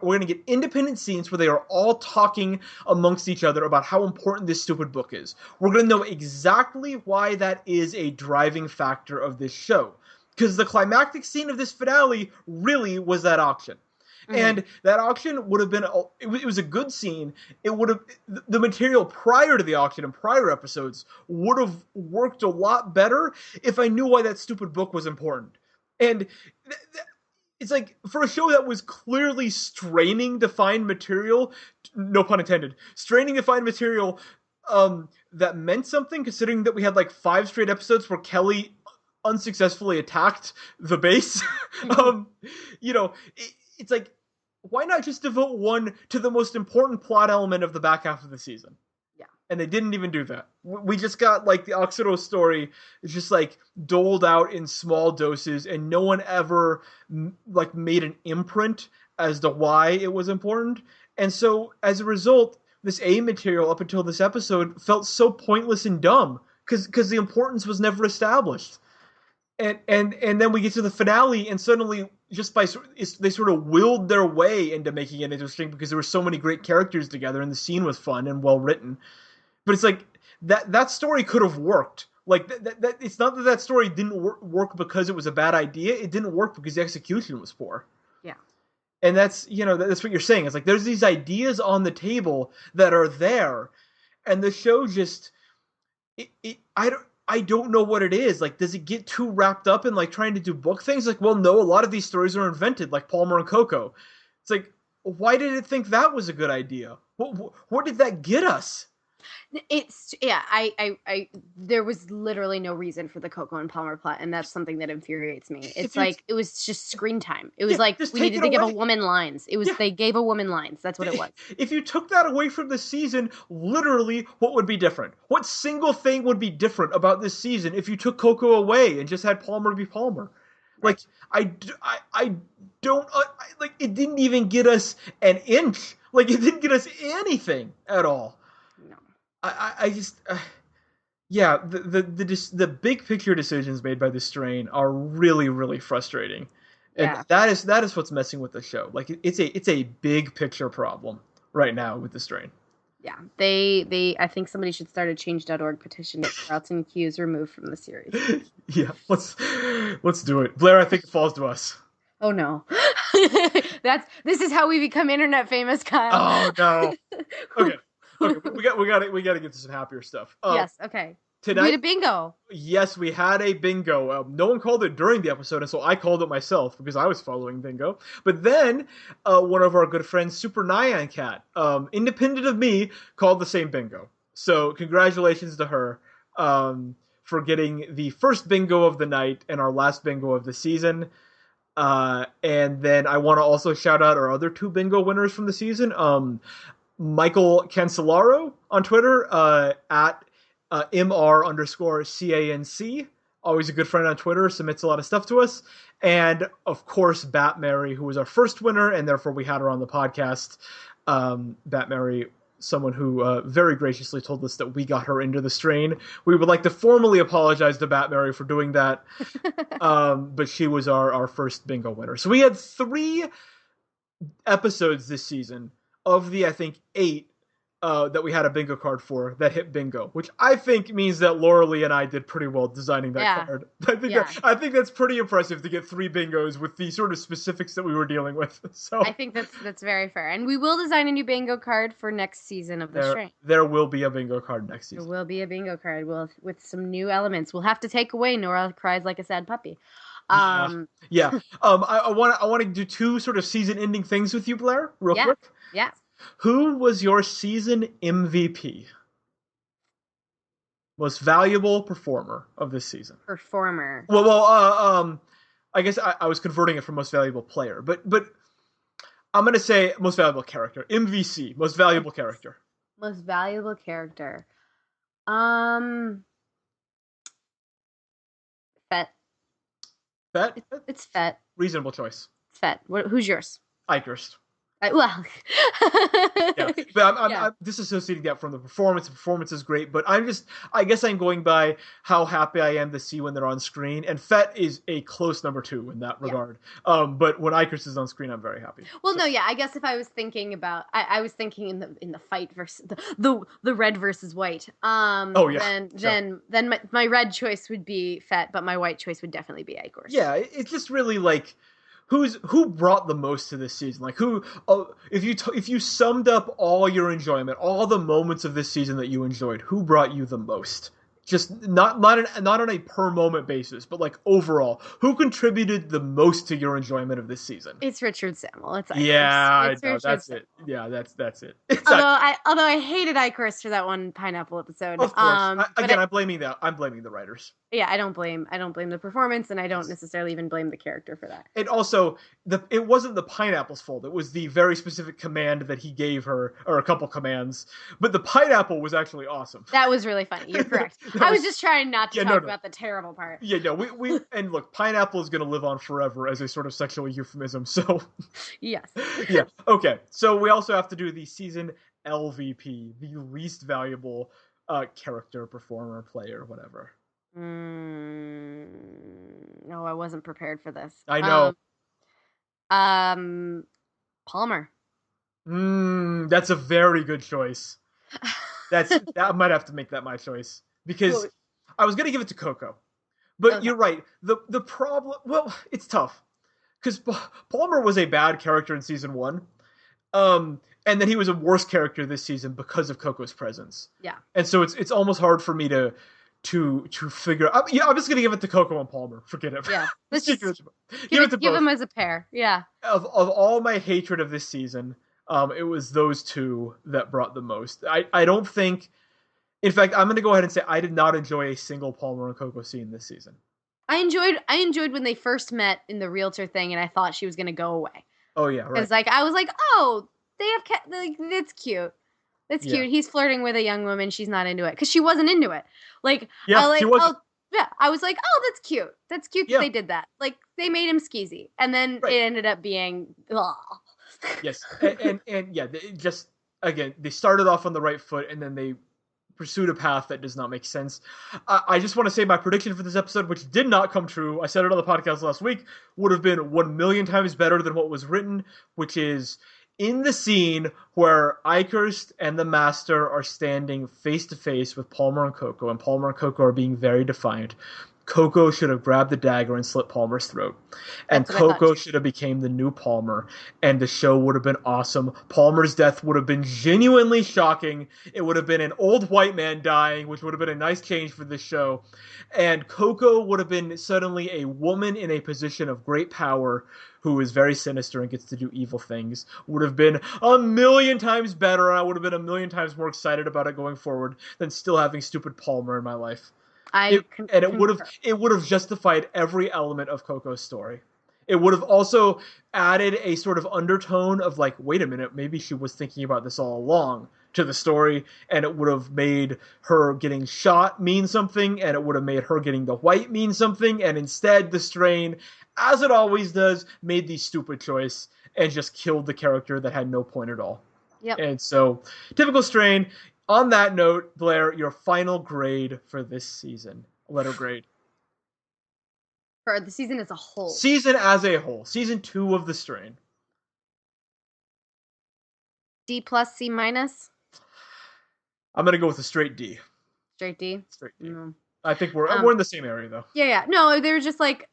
going to get independent scenes where they are all talking amongst each other about how important this stupid book is. We're going to know exactly why that is a driving factor of this show. Because the climactic scene of this finale really was that auction. Mm-hmm. And that auction would have been, it was a good scene. It would have, the material prior to the auction and prior episodes would have worked a lot better if I knew why that stupid book was important. And it's like, for a show that was clearly straining to find material, no pun intended, straining to find material that meant something, considering that we had like 5 straight episodes where Kelly unsuccessfully attacked the base. It's like, why not just devote one to the most important plot element of the back half of the season? Yeah. And they didn't even do that. We just got like the Oxido story is just like doled out in small doses, and no one ever like made an imprint as to why it was important. And so as a result, this A material up until this episode felt so pointless and dumb because the importance was never established. And then we get to the finale, and suddenly, just they sort of willed their way into making it interesting because there were so many great characters together, and the scene was fun and well written. But it's like that story could have worked. Like that it's not that story didn't work because it was a bad idea. It didn't work because the execution was poor. Yeah. And that's that's what you're saying. It's like there's these ideas on the table that are there, and the show just I don't know what it is. Like, does it get too wrapped up in like trying to do book things? Like, well, no, a lot of these stories are invented, like Palmer and Coco. It's like, why did it think that was a good idea? What did that get us? It's I there was literally no reason for the Coco and Palmer plot, and that's something that infuriates me. It's like it was just screen time. It was like we needed to give a woman lines. It was they gave a woman lines. That's what it was. If you took that away from the season, literally, what would be different? What single thing would be different about this season if you took Coco away and just had Palmer be Palmer? Right. Like I don't like it didn't even get us an inch. Like it didn't get us anything at all. I just, the big picture decisions made by the strain are really, really frustrating, and that is what's messing with the show. Like it's a big picture problem right now with the strain. Yeah, they I think somebody should start a change.org petition to get Carlton Hughes removed from the series. Yeah, let's do it, Blaire. I think it falls to us. Oh no, this is how we become internet famous, Kyle. Oh no. Okay. Okay, we got to get to some happier stuff. Yes. Okay. We had Tonight, a bingo. yes, we had a bingo. No one called it during the episode, and so I called it myself because I was following bingo. But then one of our good friends, Super Nyan Cat, independent of me, called the same bingo. So congratulations to her for getting the first bingo of the night and our last bingo of the season. And then I want to also shout out our other two bingo winners from the season. Michael Cancelaro on Twitter at MR underscore CANC. Always a good friend on Twitter, submits a lot of stuff to us. And of course, Bat Mary, who was our first winner, and therefore we had her on the podcast. Bat Mary, someone who very graciously told us that we got her into the strain. We would like to formally apologize to Bat Mary for doing that. But she was our first bingo winner. So we had 3 episodes this season of the, I think, 8 that we had a bingo card for that hit bingo, which I think means that Laura Lee and I did pretty well designing that card. I think that's pretty impressive to get 3 bingos with the sort of specifics that we were dealing with. So I think that's very fair. And we will design a new bingo card for next season of the strain. There will be a bingo card next season. There will be a bingo card with some new elements. We'll have to take away Nora Cries Like a Sad Puppy. I want to do 2 sort of season-ending things with you, Blaire, real quick. Yeah. Who was your season MVP? Most valuable performer of this season? Performer. I guess I was converting it from most valuable player, but I'm gonna say most valuable character. MVC, most valuable character. Most valuable character. Fett. Fett? It's Fett. Reasonable choice. It's Fett. Who's yours? Icarus. Well, yeah, but I'm disassociating that from the performance. The performance is great, but I guess I'm going by how happy I am to see when they're on screen. And Fett is a close number 2 in that regard. But when Icarus is on screen, I'm very happy. Well, no, yeah, I guess if I was thinking about, I was thinking in the fight versus the red versus white. Then my red choice would be Fett, but my white choice would definitely be Icarus. Yeah, it's just really like. Who brought the most to this season? Like if you summed up all your enjoyment, all the moments of this season that you enjoyed, who brought you the most? Just not on a per moment basis, but like overall, who contributed the most to your enjoyment of this season? It's Richard Samuel. It's Icarus. Yeah, I know, that's it. Yeah, that's it. Although I hated Icarus for that one pineapple episode. Of course. I'm blaming the writers. Yeah, I don't blame the performance, and I don't necessarily even blame the character for that. And also, it wasn't the pineapple's fault. It was the very specific command that he gave her, or a couple commands. But the pineapple was actually awesome. That was really funny. You're correct. I was just trying not to talk about the terrible part. Yeah, no, we and look, pineapple is going to live on forever as a sort of sexual euphemism. So yes. Yeah. Okay. So we also have to do the season LVP, the least valuable character, performer, player, whatever. No, I wasn't prepared for this. I know. Palmer. That's a very good choice. I might have to make that my choice because I was gonna give it to Coco, but you're right. The problem, well, it's tough because Palmer was a bad character in season 1, and then he was a worse character this season because of Coco's presence. Yeah, and so it's almost hard for me to figure. I'm just gonna give it to Coco and Palmer. Forget it. Yeah, let's give them as a pair. Yeah. Of all my hatred of this season, it was those 2 that brought the most. I don't think. In fact, I'm gonna go ahead and say I did not enjoy a single Palmer and Coco scene this season. I enjoyed when they first met in the realtor thing, and I thought she was gonna go away. Oh yeah, right. It's I was like, oh, they have that's cute. That's cute. He's flirting with a young woman. She's not into it because she wasn't into it. She wasn't. I was like, oh, that's cute. That's cute that they did that. Like they made him skeezy, and then it ended up being. Yes, and yeah, just again, they started off on the right foot, and then they pursued a path that does not make sense. I just want to say my prediction for this episode, which did not come true. I said it on the podcast last week, would have been 1 million times better than what was written, which is in the scene where Icarus and the Master are standing face to face with Palmer and Coco are being very defiant. Coco should have grabbed the dagger and slit Palmer's throat. And That's what I thought Coco too. should have became the new Palmer. And the show would have been awesome. Palmer's death would have been genuinely shocking. It would have been an old white man dying, which would have been a nice change for this show. And Coco would have been suddenly a woman in a position of great power who is very sinister and gets to do evil things. Would have been a million times better. I would have been a million times more excited about it going forward than still having stupid Palmer in my life. I It and concur. it would have justified every element of Coco's story. It would have also added a sort of undertone of like, wait a minute, maybe she was thinking about this all along to the story, and it would have made her getting shot mean something, and it would have made her getting the white mean something, and instead the strain, as it always does, made the stupid choice and just killed the character that had no point at all. Yep. And so, typical strain. On that note, Blaire, your final grade for this season. Letter grade. For the season as a whole. Season as a whole. Season 2 of the strain. D plus, C minus? I'm going to go with a straight D. Straight D? Straight D. No. I think we're in the same area, though. Yeah. No, there were just like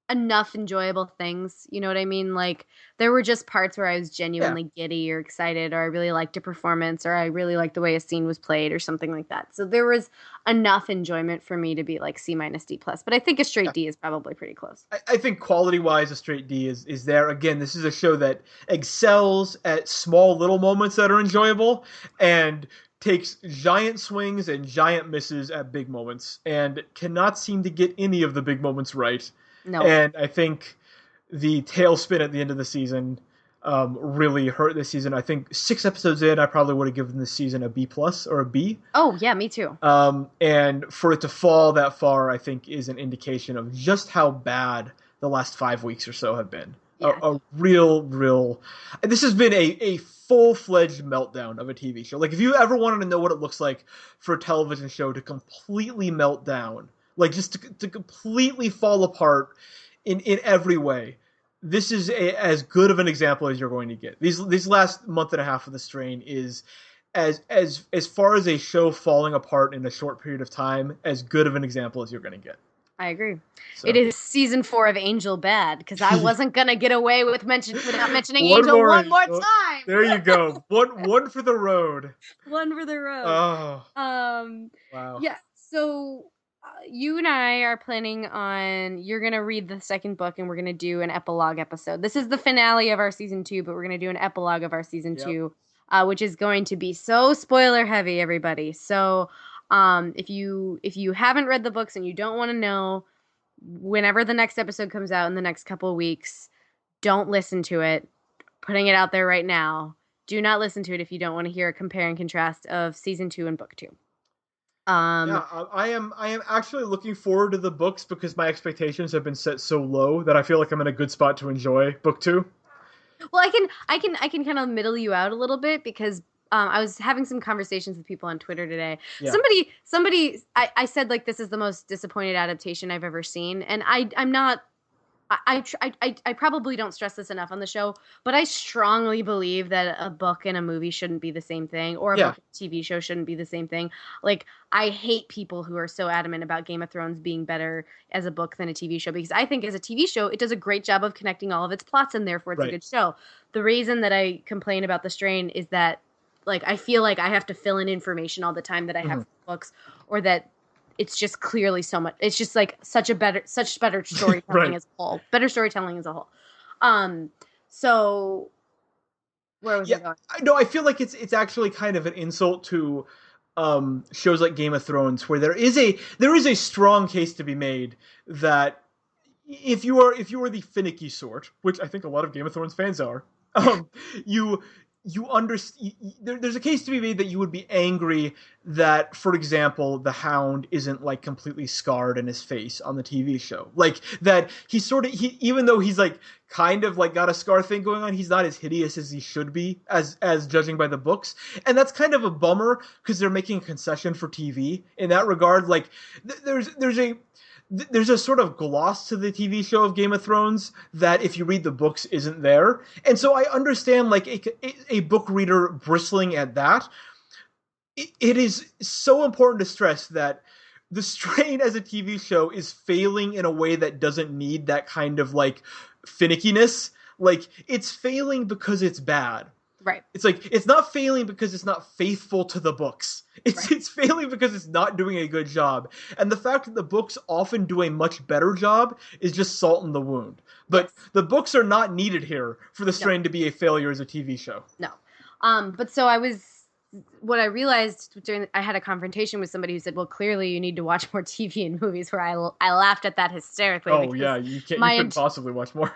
enough enjoyable things. You know what I mean? Like there were just parts where I was genuinely giddy or excited, or I really liked a performance, or I really liked the way a scene was played, or something like that. So there was enough enjoyment for me to be like C minus, D plus. But I think a straight D is probably pretty close. I think quality-wise, a straight D is there. Again, this is a show that excels at small little moments that are enjoyable and takes giant swings and giant misses at big moments and cannot seem to get any of the big moments right. No. And I think the tailspin at the end of the season really hurt this season. I think 6 episodes in, I probably would have given this season a B plus or a B. Oh, yeah, me too. And for it to fall that far, I think is an indication of just how bad the last 5 weeks or so have been. Yeah. A real. This has been a full-fledged meltdown of a TV show. Like, if you ever wanted to know what it looks like for a television show to completely melt down, like just to completely fall apart in every way, this is as good of an example as you're going to get. These last month and a half of the strain is as far as a show falling apart in a short period of time, as good of an example as you're going to get. I agree. So. It is season 4 of Angel Bad, because I wasn't gonna get away with without mentioning one Angel more time. There you go. One for the road. One for the road. Oh. Wow. Yeah. So you and I are planning on. You're gonna read the second book, and we're gonna do an epilogue episode. This is the finale of our season 2, but we're gonna do an epilogue of our season 2, which is going to be so spoiler heavy, everybody. So. If you haven't read the books and you don't want to know, whenever the next episode comes out in the next couple of weeks, don't listen to it. Putting it out there right now. Do not listen to it if you don't want to hear a compare and contrast of season 2 and book 2. I am actually looking forward to the books because my expectations have been set so low that I feel like I'm in a good spot to enjoy book 2. Well, I can kind of middle you out a little bit because I was having some conversations with people on Twitter today. Yeah. I said like this is the most disappointed adaptation I've ever seen, and I'm not. I probably don't stress this enough on the show, but I strongly believe that a book and a movie shouldn't be the same thing, or a book and TV show shouldn't be the same thing. Like, I hate people who are so adamant about Game of Thrones being better as a book than a TV show, because I think as a TV show, it does a great job of connecting all of its plots, and therefore it's a good show. The reason that I complain about The Strain is that, like, I feel like I have to fill in information all the time that I have books, or that it's just clearly so much. It's just like such better storytelling as a whole. Better storytelling as a whole. So where was I going? No, I feel like it's actually kind of an insult to shows like Game of Thrones, where there is a strong case to be made that if you are the finicky sort, which I think a lot of Game of Thrones fans are, there's a case to be made that you would be angry that, for example, the Hound isn't like completely scarred in his face on the TV show. Like that he even though he's like kind of like got a scar thing going on, he's not as hideous as he should be as judging by the books. And that's kind of a bummer because they're making a concession for TV in that regard. Like there's a sort of gloss to the TV show of Game of Thrones that if you read the books isn't there. And so I understand like a book reader bristling at that. It is so important to stress that The Strain as a TV show is failing in a way that doesn't need that kind of like finickiness. Like it's failing because it's bad. Right. It's like it's not failing because it's not faithful to the books. Right. It's failing because it's not doing a good job. And the fact that the books often do a much better job is just salt in the wound. But Yes. the books are not needed here for The No. Strain to be a failure as a TV show. No. But so what I realized I had a confrontation with somebody who said, well, clearly you need to watch more TV and movies, where I laughed at that hysterically. Oh yeah, you couldn't possibly watch more.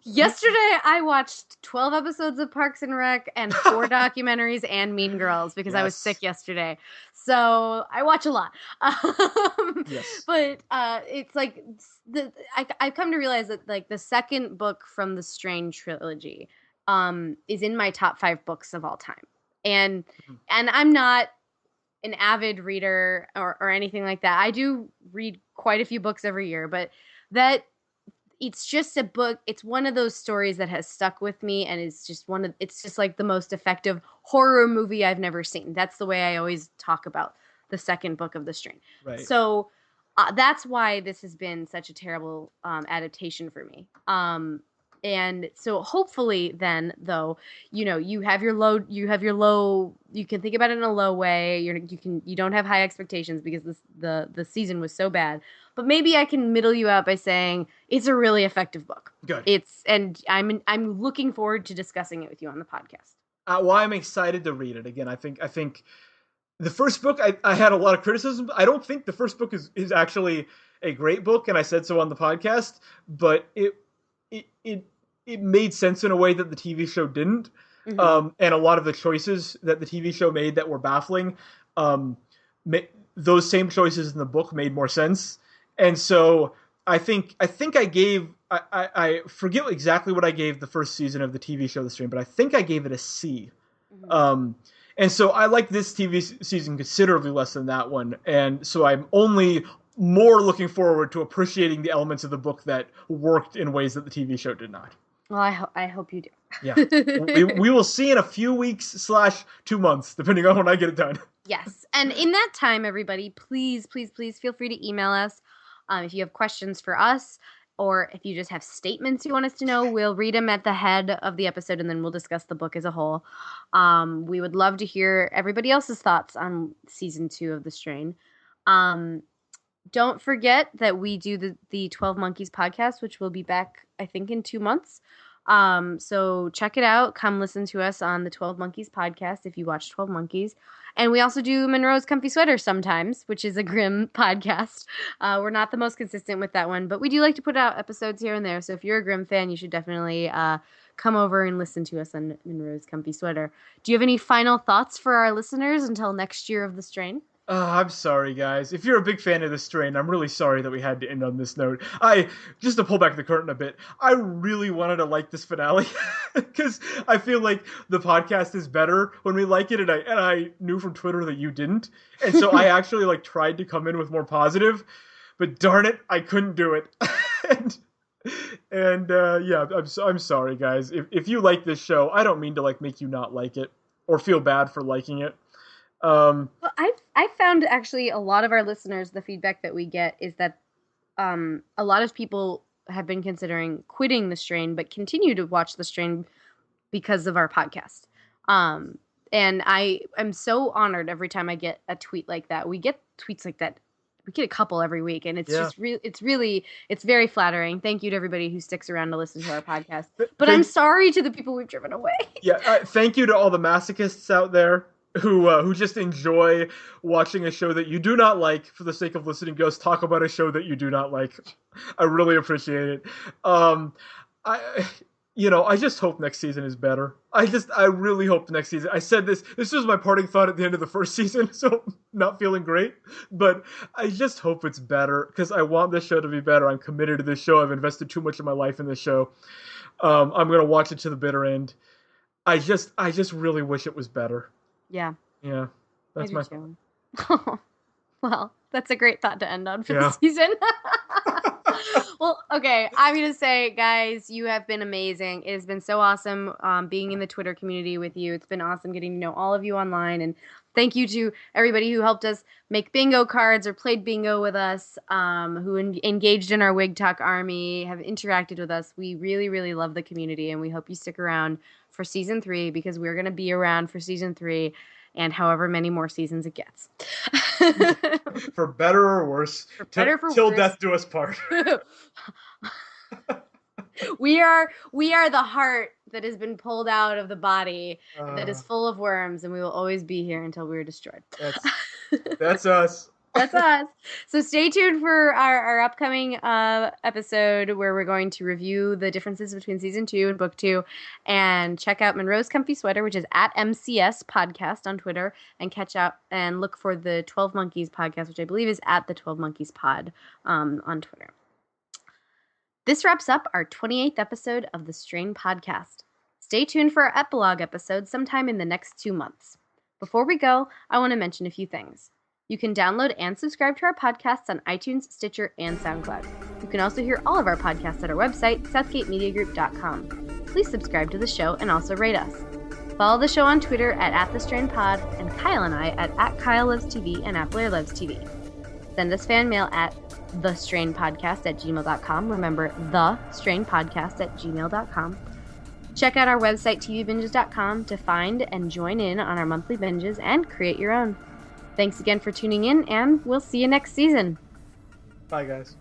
Yesterday, I watched 12 episodes of Parks and Rec and 4 documentaries and Mean Girls because I was sick yesterday. So I watch a lot. Yes. But it's like I've come to realize that like the second book from the Strain trilogy is in my top 5 books of all time. And I'm not an avid reader or anything like that. I do read quite a few books every year, but it's just a book. It's one of those stories that has stuck with me, and it's just like the most effective horror movie I've never seen. That's the way I always talk about the second book of The Strain. Right. So that's why this has been such a terrible adaptation for me. And so hopefully then, though, you have your low, you can think about it in a low way. You don't have high expectations because the season was so bad. But maybe I can middle you out by saying it's a really effective book. Good. And I'm looking forward to discussing it with you on the podcast. Well, I'm excited to read it again. I think the first book I had a lot of criticism. I don't think the first book is actually a great book, and I said so on the podcast. But it made sense in a way that the TV show didn't. Mm-hmm. And a lot of the choices that the TV show made that were baffling, those same choices in the book made more sense. And so I think I gave, I forget exactly what I gave the first season of the TV show The Strain, but I think I gave it a C. Mm-hmm. And so I like this TV season considerably less than that one. And so I'm only more looking forward to appreciating the elements of the book that worked in ways that the TV show did not. Well, I hope you do. Yeah. we will see in a few weeks / 2 months, depending on when I get it done. Yes. And in that time, everybody, please, please, please feel free to email us. If you have questions for us, or if you just have statements you want us to know, we'll read them at the head of the episode, and then we'll discuss the book as a whole. We would love to hear everybody else's thoughts on season 2 of The Strain. Don't forget that we do the 12 Monkeys podcast, which will be back, I think, in 2 months. So check it out. Come listen to us on the 12 Monkeys podcast if you watch 12 Monkeys. And we also do Monroe's Comfy Sweater sometimes, which is a grim podcast. We're not the most consistent with that one, but we do like to put out episodes here and there. So if you're a grim fan, you should definitely come over and listen to us on Monroe's Comfy Sweater. Do you have any final thoughts for our listeners until next year of The Strain? I'm sorry, guys. If you're a big fan of The Strain, I'm really sorry that we had to end on this note. Just to pull back the curtain a bit, I really wanted to like this finale because I feel like the podcast is better when we like it, and I knew from Twitter that you didn't, and so I actually tried to come in with more positive, but darn it, I couldn't do it. Yeah, I'm sorry, guys. If you like this show, I don't mean to make you not like it or feel bad for liking it. Well, I found actually a lot of our listeners, the feedback that we get is that a lot of people have been considering quitting The Strain, but continue to watch The Strain because of our podcast. And I am so honored every time I get a tweet like that. We get tweets like that. We get a couple every week, and it's just it's very flattering. Thank you to everybody who sticks around to listen to our podcast. But I'm sorry to the people we've driven away. Yeah, thank you to all the masochists out there who just enjoy watching a show that you do not like for the sake of listening to us talk about a show that you do not like. I really appreciate it. I just hope next season is better. I really hope the next season. I said this was my parting thought at the end of the first season, so I'm not feeling great, but I just hope it's better because I want this show to be better. I'm committed to this show. I've invested too much of my life in this show. I'm going to watch it to the bitter end. I just really wish it was better. Yeah. Yeah. That's my thought. Well, that's a great thought to end on for the season. Well, okay. I'm going to say, guys, you have been amazing. It has been so awesome being in the Twitter community with you. It's been awesome getting to know all of you online and Thank you to everybody who helped us make bingo cards or played bingo with us, who engaged in our Wig Talk army, have interacted with us. We really, really love the community, and we hope you stick around for season 3 because we're going to be around for season 3 and however many more seasons it gets. For better or worse. For better, for till worse. death do us part. We are the heart that has been pulled out of the body that is full of worms, and we will always be here until we are destroyed. That's us. That's us. So stay tuned for our upcoming episode where we're going to review the differences between season 2 and book 2, and check out Monroe's Comfy Sweater, which is at MCS Podcast on Twitter, and catch out and look for the 12 Monkeys podcast, which I believe is at the 12 Monkeys Pod on Twitter. This wraps up our 28th episode of the Strain Podcast. Stay tuned for our epilogue episode sometime in the next 2 months. Before we go, I want to mention a few things. You can download and subscribe to our podcasts on iTunes, Stitcher, and SoundCloud. You can also hear all of our podcasts at our website, southgatemediagroup.com. Please subscribe to the show and also rate us. Follow the show on Twitter at @TheStrainPod, and Kyle and I at @KyleLovesTV and @BlaireLovesTV. Send us fan mail at thestrainpodcast@gmail.com. Remember, thestrainpodcast@gmail.com. Check out our website, tvbinges.com, to find and join in on our monthly binges and create your own. Thanks again for tuning in, and we'll see you next season. Bye, guys.